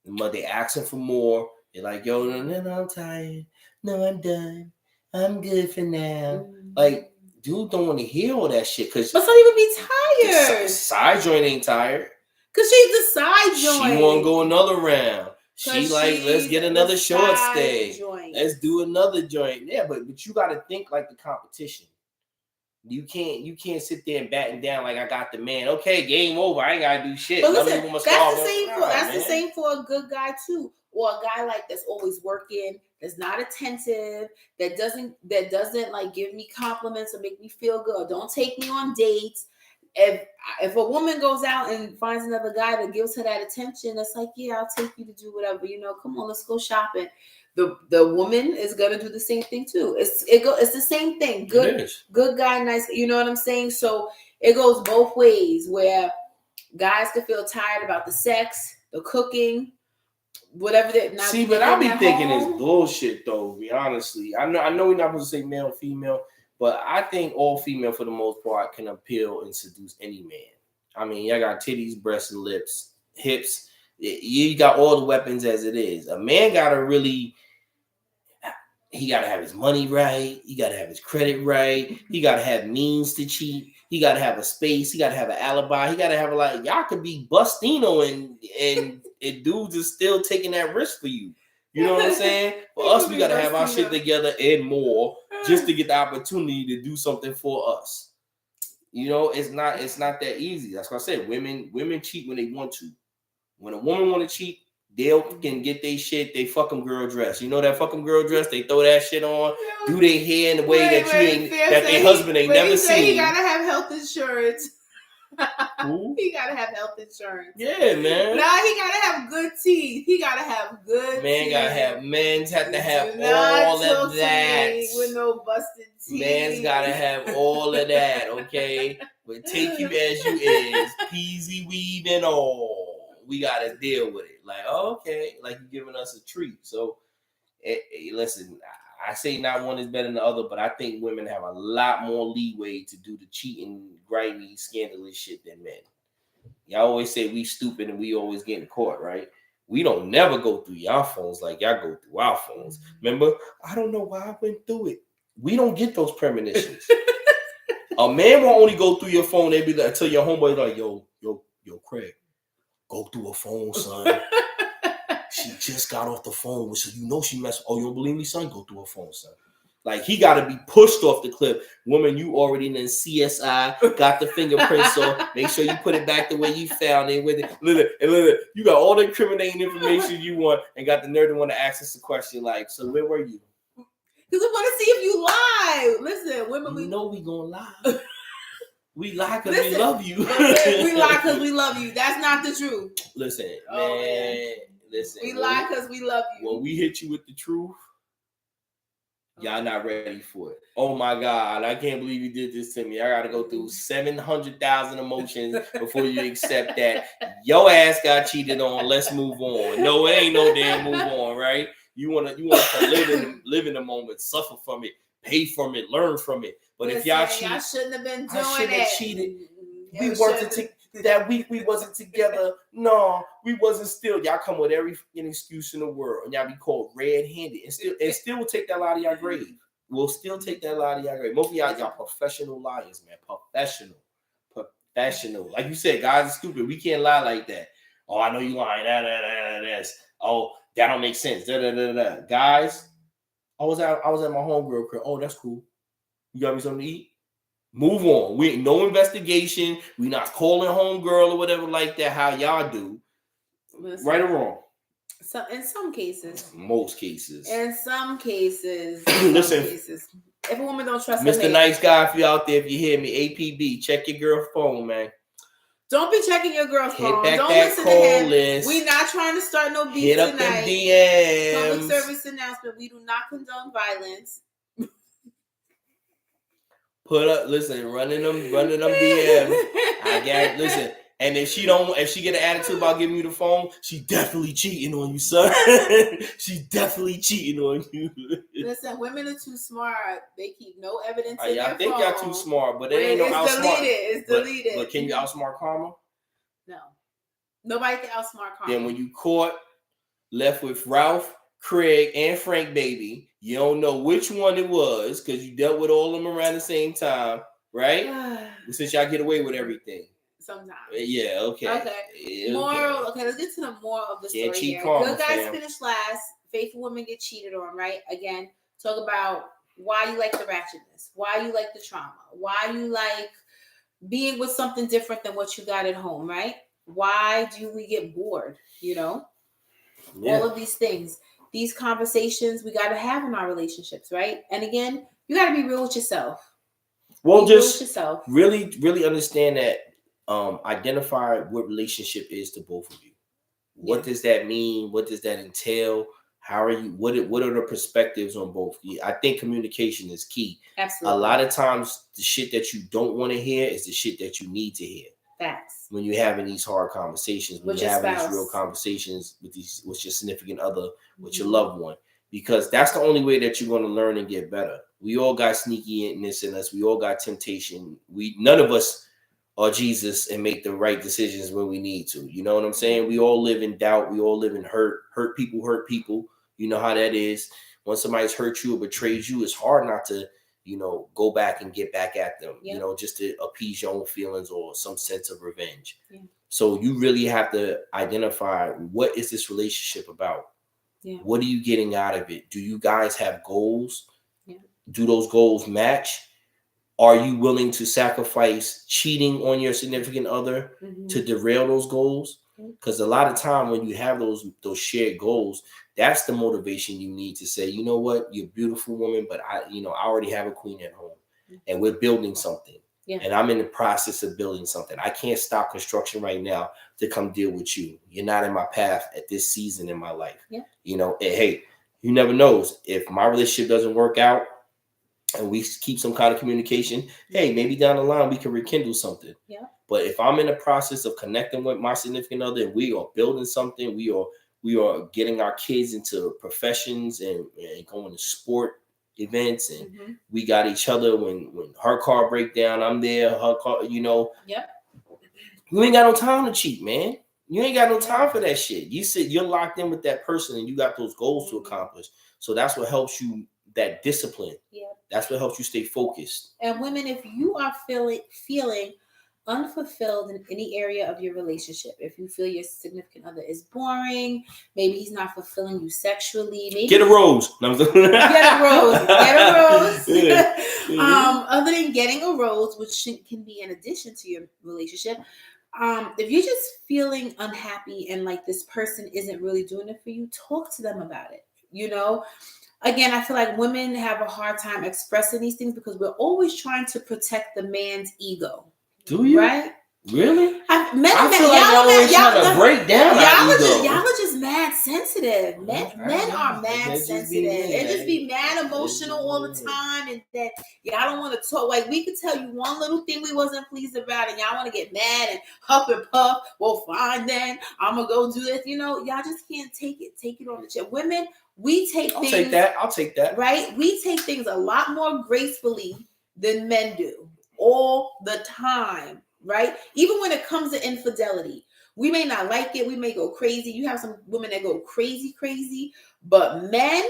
But they asking for more. They're like, yo, no, I'm tired. No, I'm done. I'm good for now. Like, dude don't want to hear all that shit. But some people be tired. The side joint ain't tired. Because she's the side joint. She want to go another round. She like, let's get another short stay. Joint. Let's do another joint. Yeah, but you got to think like the competition. You can't sit there and batten down like I got the man. Okay, game over. I ain't gotta do shit. But listen, that's the same for a good guy too, or a guy like that's always working, that's not attentive, that doesn't like give me compliments or make me feel good. Don't take me on dates. If a woman goes out and finds another guy that gives her that attention, it's like, yeah, I'll take you to do whatever. Come on, let's go shopping. The woman is gonna do the same thing too. It's the same thing. Good guy, nice. You know what I'm saying? So it goes both ways. Where guys can feel tired about the sex, the cooking, whatever. See, but I be thinking it's bullshit though. Be honestly, I know we're not supposed to say male, female, but I think all female for the most part can appeal and seduce any man. I mean, y'all got titties, breasts, and lips, hips. You got all the weapons as it is. A man gotta really. He got to have his money right. He got to have his credit right. He got to have means to cheat. He got to have a space. He got to have an alibi. He got to have y'all could be Bustino and dudes is still taking that risk for you. You know what I'm saying? For us, we got to have our shit together and more just to get the opportunity to do something for us. You know, it's not that easy. That's what I said. Women cheat when they want to. When a woman want to cheat, they can get their shit, they fucking girl dress. You know that fucking girl dress? They throw that shit on, do their hair in the way that their husband ain't never seen. He gotta have health insurance. He gotta have health insurance. Yeah, man. Nah, he gotta have good teeth. He gotta have good teeth. Men's have to have all of that. With no busted teeth. Man's gotta have all of that, okay? But take you as you is, peasy weave and all. We gotta deal with it. Like, oh, okay, like you're giving us a treat. So, listen, I say not one is better than the other, but I think women have a lot more leeway to do the cheating, grimy, scandalous shit than men. Y'all always say we stupid and we always getting caught, right? We don't never go through y'all phones like y'all go through our phones. Remember, I don't know why I went through it. We don't get those premonitions. A man will only go through your phone. They be like, tell your homeboy like, yo, Craig. Go through her phone, son. She just got off the phone. So you know she messed. Oh, you don't believe me, son? Go through her phone, son. Like, he got to be pushed off the cliff. Woman, you already in CSI, got the fingerprints on. Make sure you put it back the way you found it with it. Look, you got all the incriminating information you want and got the nerve to want to ask us a question like, so where were you? Because we want to see if you lie. Listen, women, we know we going to lie. We lie because we love you. We lie because we love you. That's not the truth. Listen, man. Listen. We lie because we love you. When we hit you with the truth, y'all not ready for it. Oh my God, I can't believe you did this to me. I got to go through 700,000 emotions before you accept that. Your ass got cheated on. Let's move on. No, it ain't no damn move on, right? You want to live in the moment, suffer from it, pay from it, learn from it. But if y'all cheat, y'all shouldn't have been doing I shouldn't have cheated. we wasn't that week. We wasn't together. No, we wasn't still. Y'all come with every excuse in the world, and y'all be called red-handed, and still will take that lie to y'all grave. We'll still take that lie to y'all grave. Most of y'all professional liars, man. Professional. Like you said, guys are stupid. We can't lie like that. Oh, I know you lying. That's. Oh, that don't make sense. Guys, I was at my homegirl crib. Oh, that's cool. You got me something to eat? Move on. We ain't no investigation. We not calling homegirl or whatever like that. How y'all do? Listen, right or wrong? So in some cases, most cases, listen. If a woman don't trust Mr. Nice Guy, if you out there, if you hear me, APB, check your girl phone, man. Don't be checking your girl's phone. Back don't that listen call to him. list. We not trying to start no beef Hit up tonight. Them DMs. Public service announcement. We do not condone violence. Running them DMs. I got listen. And if she get an attitude about giving you the phone, she definitely cheating on you, son. She's definitely cheating on you. Listen, women are too smart. They keep no evidence in their phone. I think y'all too smart, but they ain't no outsmart. It's deleted. But can you outsmart karma? No. Nobody can outsmart karma. Then when you caught, left with Ralph, Craig, and Frank Baby, you don't know which one it was because you dealt with all of them around the same time, right? Since y'all get away with everything. Sometimes. Yeah, okay. Moral, okay, let's get to the moral of the story here. Good guys finish last. Faithful women get cheated on, right? Again, talk about why you like the ratchetness, why you like the trauma, why you like being with something different than what you got at home, right? Why do we get bored, All of these things. These conversations we got to have in our relationships, right? And again, you got to be real with yourself. Well, just really, really understand that. Identify what relationship is to both of you. What does that mean? What does that entail? How are you? What are the perspectives on both? I think communication is key. Absolutely. A lot of times, the shit that you don't want to hear is the shit that you need to hear. Facts. When you're having these hard conversations, when you're having these real conversations with your significant other, with your loved one, because that's the only way that you're going to learn and get better. We all got sneakiness in us. We all got temptation. None of us are Jesus and make the right decisions when we need to. You know what I'm saying? We all live in doubt. We all live in hurt. Hurt people. You know how that is. When somebody's hurt you or betrayed you, it's hard not to, go back and get back at them, just to appease your own feelings or some sense of revenge. Yeah. So you really have to identify, what is this relationship about? Yeah. What are you getting out of it? Do you guys have goals? Yeah. Do those goals match? Are you willing to sacrifice cheating on your significant other to derail those goals? Because a lot of time when you have those shared goals, that's the motivation you need to say, you know what, you're a beautiful woman, but I already have a queen at home and we're building something. Yeah. And I'm in the process of building something. I can't stop construction right now to come deal with you. You're not in my path at this season in my life. Yeah. And hey, you never knows if my relationship doesn't work out, and we keep some kind of communication, hey, maybe down the line we can rekindle something. Yeah. But if I'm in the process of connecting with my significant other and we are building something, we are getting our kids into professions and going to sport events, and we got each other when her car break down, I'm there, her car, Yep. You ain't got no time to cheat, man. You ain't got no time for that shit. You said you're locked in with that person and you got those goals to accomplish. So that's what helps you, that discipline. Yeah. That's what helps you stay focused. And women, if you are feeling unfulfilled in any area of your relationship, if you feel your significant other is boring, maybe he's not fulfilling you sexually, maybe get a rose. No, get a rose. Get a rose. Yeah. Other than getting a rose, which can be in addition to your relationship, if you're just feeling unhappy and like this person isn't really doing it for you, talk to them about it. Again, I feel like women have a hard time expressing these things because we're always trying to protect the man's ego. Do you? Right? Really? I feel like y'all always trying to break down our ego. Y'all are just mad sensitive. Men are mad sensitive. They just be mad emotional all the time, and that y'all don't want to talk. Like, we could tell you one little thing we wasn't pleased about, and y'all want to get mad and huff and puff. Well, fine then. I'm gonna go do this. Y'all just can't take it. Take it on the chin. Women, we take things. I'll take that. Right? We take things a lot more gracefully than men do all the time. right? Even when it comes to infidelity, we may not like it. We may go crazy. You have some women that go crazy, crazy, but men,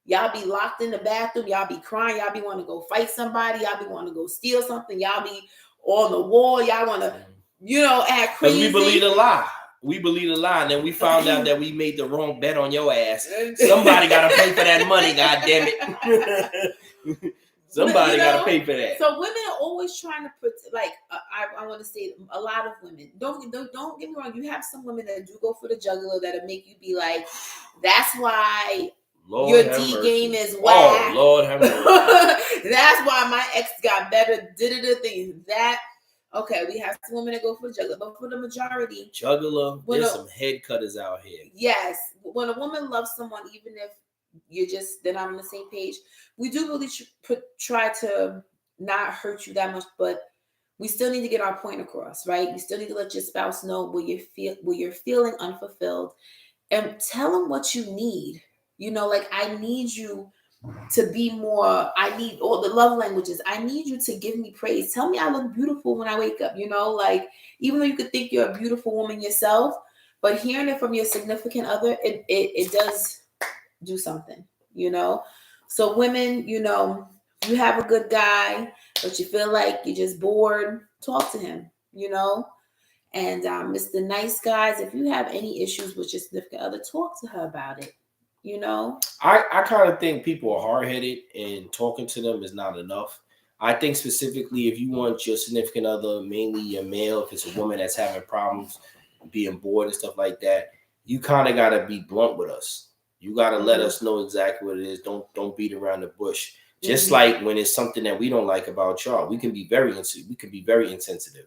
y'all be locked in the bathroom. Y'all be crying. Y'all be want to go fight somebody. Y'all be want to go steal something. Y'all be on the wall. Y'all want to, act Because crazy. we believe a lie. We believe a lie, and then we found out that we made the wrong bet on your ass. Somebody got to pay for that money, God damn it. Somebody got to pay for that. So women are always trying to put, like, I want to say a lot of women. Don't get me wrong. You have some women that do go for the juggler that'll make you be like, that's why Lord your D game is whack. Oh, Lord have mercy. That's why my ex got better. Thing that. Okay, we have some women that go for the juggler, but for the majority, there's some head cutters out here. Yes, when a woman loves someone, even if they're not on the same page, we do really try to not hurt you that much, but we still need to get our point across, right? You still need to let your spouse know where you're feeling unfulfilled, and tell them what you need. Like, I need you to be more. I need all the love languages. I need you to give me praise. Tell me I look beautiful when I wake up. Like, even though you could think you're a beautiful woman yourself, but hearing it from your significant other, it does do something. So women, you have a good guy, but you feel like you're just bored, talk to him. And Mr. Nice Guys, if you have any issues with your significant other, talk to her about it. I kind of think people are hard-headed, and talking to them is not enough. I think specifically if you want your significant other, mainly your male, if it's a woman that's having problems being bored and stuff like that, you kind of got to be blunt with us. You got to let us know exactly what it is. Don't beat around the bush. Just like when it's something that we don't like about y'all, we can be very insensitive.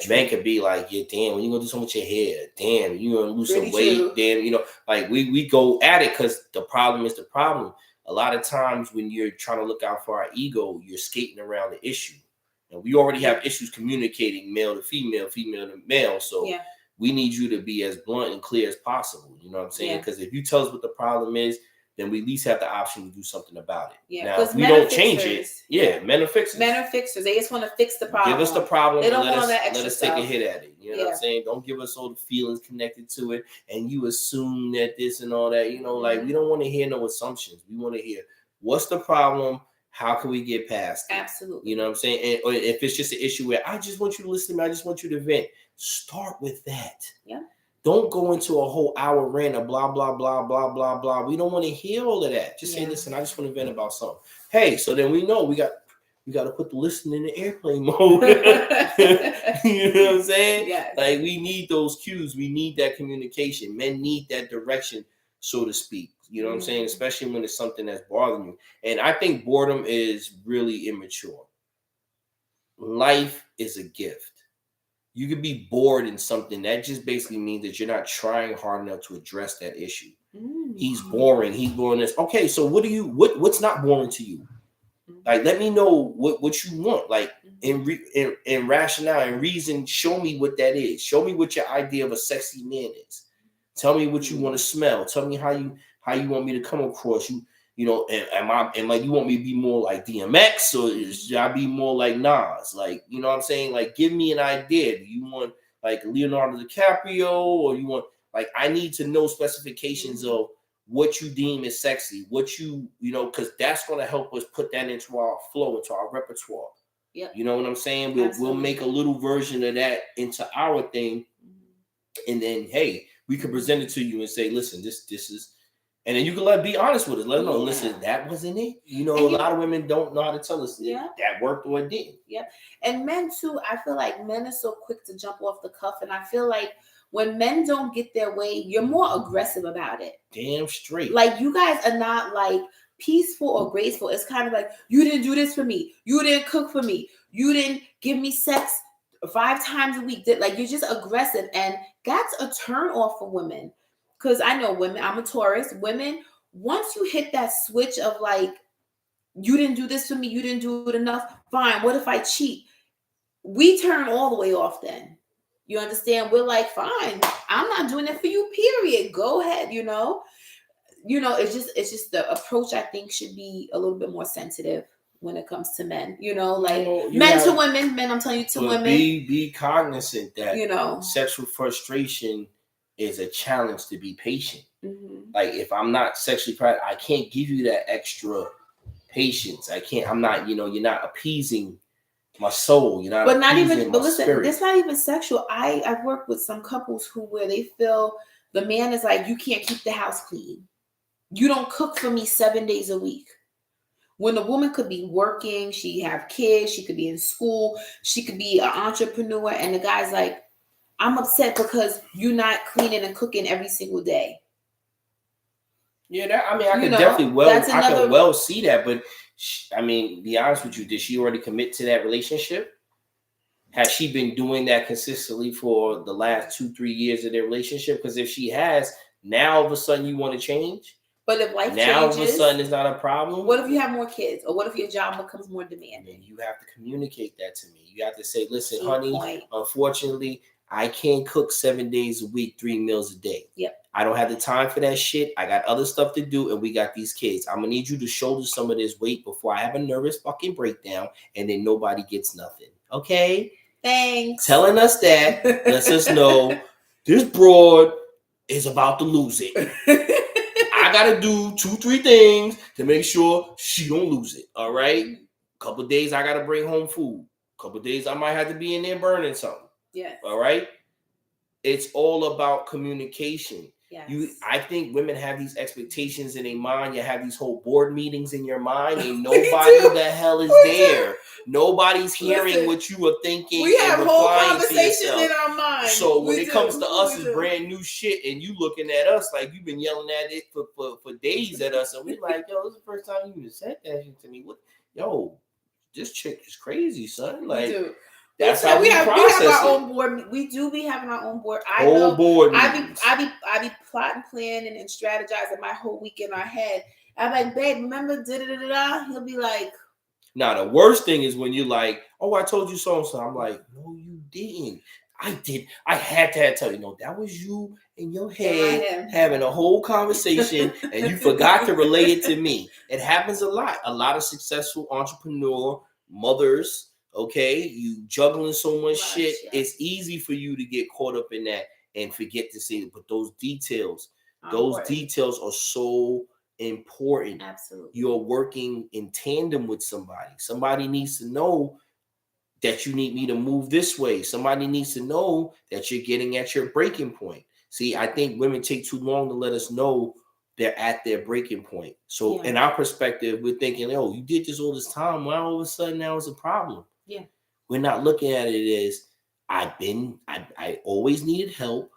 Men could be like, yeah, damn, when you gonna do something with your hair? Damn, you gonna lose some weight? Damn, like we go at it because the problem is the problem. A lot of times when you're trying to look out for our ego, you're skating around the issue. And we already have issues communicating male to female, female to male. So we need you to be as blunt and clear as possible. You know what I'm saying? Because if you tell us what the problem is, then we at least have the option to do something about it. Yeah, now, if we don't change it, men are fixers. Men are fixers. They just want to fix the problem. Give us the problem. They don't let want that extra us stuff. take a hit at it. You know what I'm saying? Don't give us all the feelings connected to it, and you assume that this and all that. Like, we don't want to hear no assumptions. We want to hear what's the problem. How can we get past it? Absolutely. You know what I'm saying? And if it's just an issue where I just want you to listen to me, I just want you to vent. Start with that. Yeah. Don't go into a whole hour rant of blah, blah, blah, blah, blah, blah. We don't want to hear all of that. Just say, listen, I just want to vent about something. Hey, so then we know we got to put the listening in the airplane mode. You know what I'm saying? Yes. Like, we need those cues. We need that communication. Men need that direction, so to speak. You know what I'm saying? Especially when it's something that's bothering you. And I think boredom is really immature. Life is a gift. You could be bored in something. That just basically means that you're not trying hard enough to address that issue. He's boring. He's boring this. Okay, so what's not boring to you? Like, let me know what you want. Like, in rationale and reason, show me what that is. Show me what your idea of a sexy man is. Tell me what you want to smell. Tell me how you want me to come across. And like, you want me to be more like DMX, or should I be more like Nas? Like, you know what I'm saying? Like, give me an idea. Do you want like Leonardo DiCaprio, or you want, like, I need to know specifications of what you deem as sexy, what because that's going to help us put that into our flow, into our repertoire. Yeah. You know what I'm saying? We'll make a little version of that into our thing. And then, hey, we can present it to you and say, listen, this is, and then you can be honest with us. Let them know, listen, that wasn't it. A lot of women don't know how to tell us that worked or it didn't. Yeah. And men too, I feel like men are so quick to jump off the cuff. And I feel like when men don't get their way, you're more aggressive about it. Damn straight. Like, you guys are not like peaceful or graceful. It's kind of like, you didn't do this for me. You didn't cook for me. You didn't give me sex 5 times a week. Like, you're just aggressive. And that's a turn off for women. Because I know women, I'm a Taurus. Women, once you hit that switch of like, you didn't do this for me, you didn't do it enough, fine, what if I cheat? We turn all the way off then. You understand? We're like, fine, I'm not doing it for you, period. Go ahead, it's just the approach, I think, should be a little bit more sensitive when it comes to men. You know, like Well, men to women, men. I'm telling you, to but women. be cognizant that You know, sexual frustration is a challenge to be patient. mm-hmm. Like if I'm not sexually proud, I can't give you that extra patience. I can't. I'm not. You're not appeasing my soul. You're not. But not appeasing even. my But listen, spirit. it's not even sexual. I've worked with some couples where they feel the man is like, you can't keep the house clean. You don't cook for me 7 days a week. When the woman could be working, she have kids, she could be in school, she could be an entrepreneur, and the guy's like, I'm upset because you're not cleaning and cooking every single day. Yeah, I can definitely I can well see that, but be honest with you, did she already commit to that relationship? Has she been doing that consistently for the last 2-3 years of their relationship? Because if she has, now all of a sudden you want to change. But if life now changes, all of a sudden it's not a problem. What if you have more kids, or what if your job becomes more demanding? Then you have to communicate that to me. You have to say, listen, honey, unfortunately, I can't cook 7 days a week, 3 meals a day. Yep. I don't have the time for that shit. I got other stuff to do, and we got these kids. I'm gonna need you to shoulder some of this weight before I have a nervous fucking breakdown, and then nobody gets nothing. Okay? Thanks. Telling us that lets us know this broad is about to lose it. I gotta do 2-3 things to make sure she don't lose it. All right. Couple days I gotta bring home food. Couple days I might have to be in there burning something. Yes. All right. It's all about communication. Yes. I think women have these expectations in their mind. You have these whole board meetings in your mind, and nobody the hell is there. Nobody's hearing what you are thinking. We have whole conversations in our mind. So when it comes to us, it's brand new shit, and you looking at us like you've been yelling at it for days at us, and we like, yo, this is the first time you even said that shit to me. What, yo, this chick is crazy, son. Like. That's how we have our own board. We do be having our own board. I be plotting, planning, and strategizing my whole week in our head. I'm like, babe, remember da da da da. He'll be like, now the worst thing is when you're like, oh, I told you so and so. I'm like, no, you didn't. I did. I had to tell you. No, that was you in your head having a whole conversation, and you forgot to relay it to me. It happens a lot. A lot of successful entrepreneur mothers. Okay, you juggling so much shit. It's easy for you to get caught up in that and forget to say it. But those details are so important. Absolutely. You're working in tandem with somebody. Somebody needs to know that you need me to move this way. Somebody needs to know that you're getting at your breaking point. See, I think women take too long to let us know they're at their breaking point. So in our perspective, we're thinking, oh, you did this all this time. Why all of a sudden now it's a problem? Yeah. We're not looking at it as I always needed help.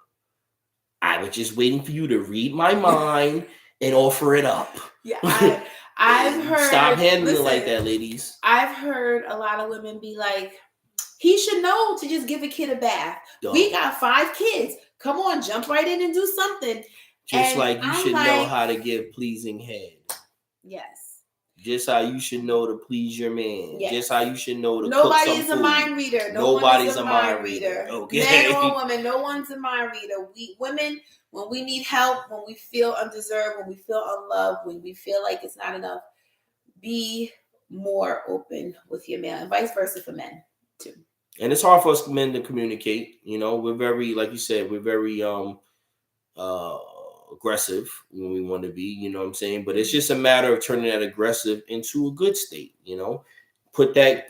I was just waiting for you to read my mind and offer it up. Yeah, I've heard. Stop handling it like that, ladies. I've heard a lot of women be like, he should know to just give a kid a bath. Duh. We got 5 kids. Come on, jump right in and do something. Just like you should know how to give pleasing head. Yes. Just how you should know to please your man. Yes. Just how you should know to Nobody cook some is food. A mind reader. Nobody's a mind reader. Okay. Man or woman, no one's a mind reader. We women, when we need help, when we feel undeserved, when we feel unloved, when we feel like it's not enough, be more open with your man, and vice versa for men too. And it's hard for us men to communicate. You know, we're very, like you said, we're very aggressive when we want to be, you know what I'm saying? But it's just a matter of turning that aggressive into a good state, you know? Put that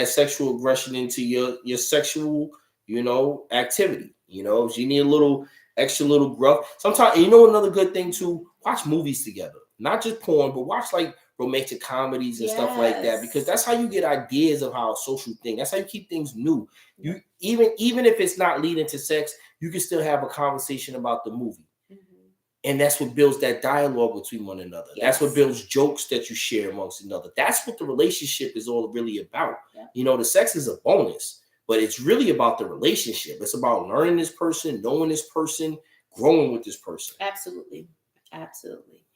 sexual aggression into your sexual, you know, activity. You know, if you need a little extra little gruff. Sometimes, you know, another good thing too, watch movies together. Not just porn, but watch like romantic comedies and stuff like that, because that's how you get ideas of how a social thing. That's how you keep things new. You even if it's not leading to sex, you can still have a conversation about the movie. And that's what builds that dialogue between one another. Yes. That's what builds jokes that you share amongst another. That's what the relationship is all really about. Yeah. You know, the sex is a bonus, but it's really about the relationship. It's about learning this person, knowing this person, growing with this person. Absolutely. Absolutely.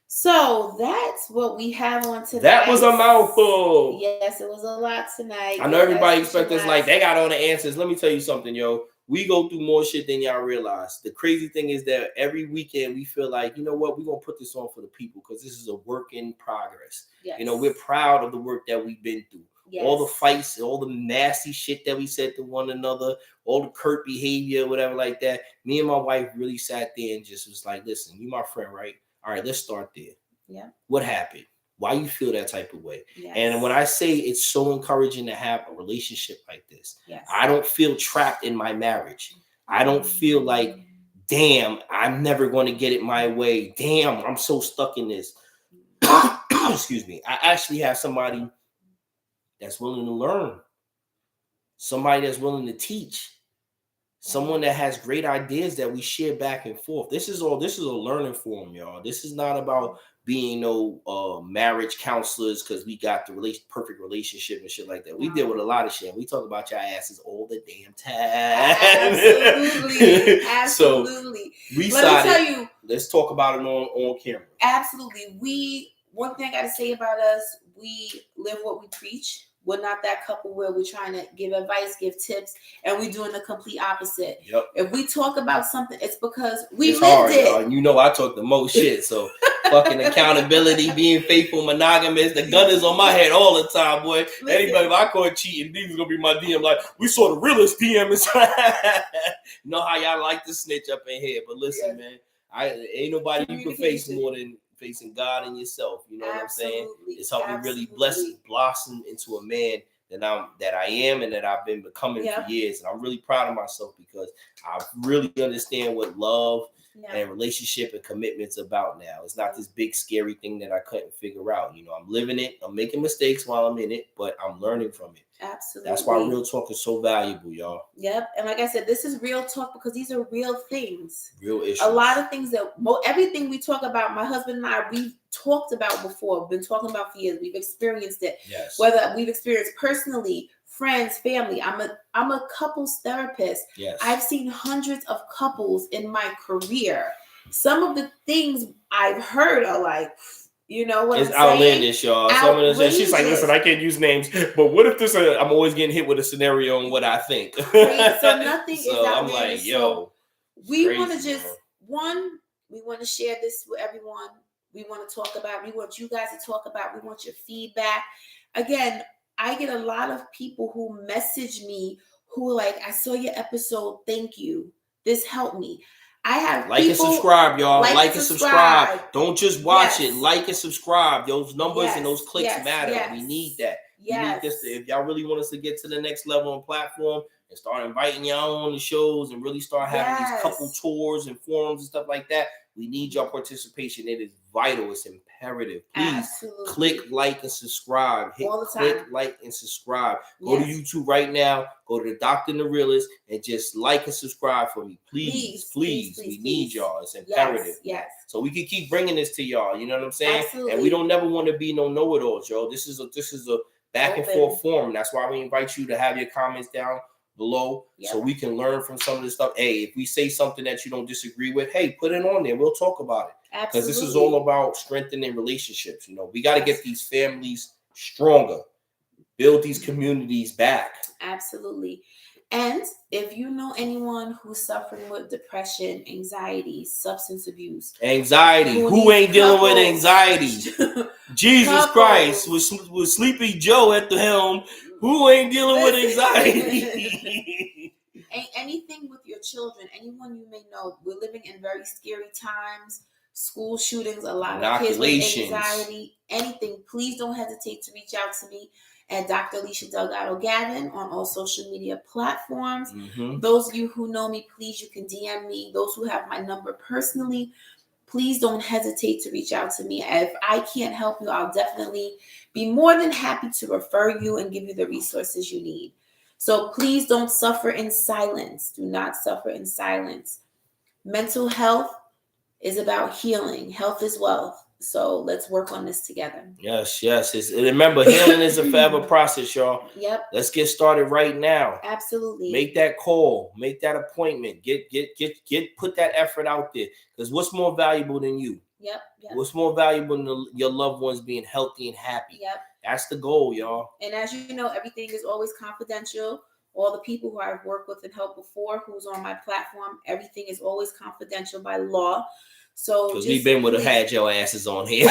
So that's what we have on tonight. That was a mouthful. Yes, it was a lot tonight. I know everybody expects us like they got all the answers. Let me tell you something, yo. we go through more shit than y'all realize. The crazy thing is that every weekend we feel like, you know what, we're gonna put this on for the people because this is a work in progress. Yes. You know, we're proud of the work that we've been through. Yes. All the fights, all the nasty shit that we said to one another, all the curt behavior, whatever like that. Me and my wife really sat there and just was like, listen, you my friend, right? All right, let's start there. Yeah. What happened? Why you feel that type of way? Yes. And when I say it's so encouraging to have a relationship like this, yes. I don't feel trapped in my marriage. I don't feel like, damn, I'm never going to get it my way. Damn, I'm so stuck in this. Excuse me. I actually have somebody that's willing to learn, somebody that's willing to teach, someone that has great ideas that we share back and forth. This is a learning forum, y'all. This is not about being no marriage counselors because we got the perfect relationship and shit like that. We deal with a lot of shit. We talk about your asses all the damn time. Absolutely. So we Let me tell you. Let's talk about it on camera. Absolutely. One thing I got to say about us, we live what we preach. We're not that couple where we're trying to give advice, give tips, and we're doing the complete opposite. Yep. If we talk about something, it's because we lived hard, it. Y'all. You know I talk the most shit, so fucking accountability, being faithful, monogamous. The gun is on my head all the time, boy. Listen. Anybody, if I caught cheating, these gonna be my DM. Like, we saw the realest DM inside. You know how y'all like to snitch up in here, but listen, man, ain't nobody you can face more than facing God and yourself. You know what I'm saying? It's helped me really blossom into a man that I am and that I've been becoming for years. And I'm really proud of myself because I really understand what love and relationship and commitment's about now. It's not this big scary thing that I couldn't figure out. You know, I'm living it. I'm making mistakes while I'm in it, but I'm learning from it. Absolutely. That's why real talk is so valuable, y'all. Yep. And like I said, this is real talk because these are real things. Real issues. A lot of things everything we talk about, my husband and I, we've talked about before, been talking about for years. We've experienced it. Yes. Whether we've experienced personally, friends, family. I'm a couples therapist. Yes. I've seen hundreds of couples in my career. Some of the things I've heard are like, you know what it's I'm outlandish, saying? Y'all. Some of them, she's like, listen, I can't use names, but what if this? I'm always getting hit with a scenario on what I think. So nothing is outlandish. I'm like, yo, we want to just we want to share this with everyone. We want to talk about. We want you guys to talk about. We want your feedback. Again, I get a lot of people who message me who are like, I saw your episode. Thank you. This helped me. I have like and subscribe, y'all. Like and subscribe. Don't just watch it. Like and subscribe. Those numbers and those clicks matter. We need that. We need this. If y'all really want us to get to the next level on platform and start inviting y'all on the shows and really start having these couple tours and forums and stuff like that, we need your participation. It is vital. It's imperative. Please click like and subscribe. Hit click like and subscribe. Go to YouTube right now. Go to the Doctor and the Realist and just like and subscribe for me. Please. We need y'all. It's imperative. Yes. So we can keep bringing this to y'all. You know what I'm saying? Absolutely. And we don't never want to be no know-it-alls, y'all. This is a back and forth forum. That's why we invite you to have your comments down below so we can learn from some of this stuff. Hey, if we say something that you don't disagree with, hey, put it on there. We'll talk about it. Because this is all about strengthening relationships. You know, we got to get these families stronger, build these communities back. Absolutely. And if you know anyone who's suffering with depression, anxiety, substance abuse, who ain't dealing with anxiety? Jesus Christ, with Sleepy Joe at the helm, who ain't dealing with anxiety? Anything with your children, anyone you may know, we're living in very scary times. School shootings, a lot of kids with anxiety, anything. Please don't hesitate to reach out to me at Dr. Alicia Delgado Gavin on all social media platforms. Mm-hmm. Those of you who know me, please, you can DM me. Those who have my number personally, please don't hesitate to reach out to me. If I can't help you, I'll definitely be more than happy to refer you and give you the resources you need. So please don't suffer in silence. Do not suffer in silence. Mental health is about healing. Health is wealth. So let's work on this together. Yes. Remember, healing is a forever process, y'all. Yep. Let's get started right now. Absolutely. Make that call. Make that appointment. Put that effort out there. Because what's more valuable than you? Yep. What's more valuable than your loved ones being healthy and happy? Yep. That's the goal, y'all. And as you know, everything is always confidential. All the people who I've worked with and helped before, who's on my platform, everything is always confidential by law. So because we've been please, had your asses on here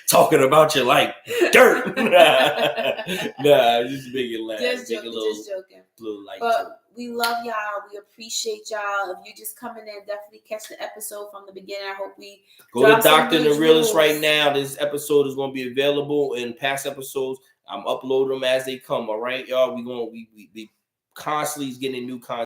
talking about you like dirt. Nah, just making laugh. Just joking, just joking. Little light but joke. we love y'all. We appreciate y'all. If you're just coming in, definitely catch the episode from the beginning. I hope we go to Doctor and the Realist right now. This episode is going to be available, in past episodes I'm uploading them as they come. All right, y'all. We constantly getting new content.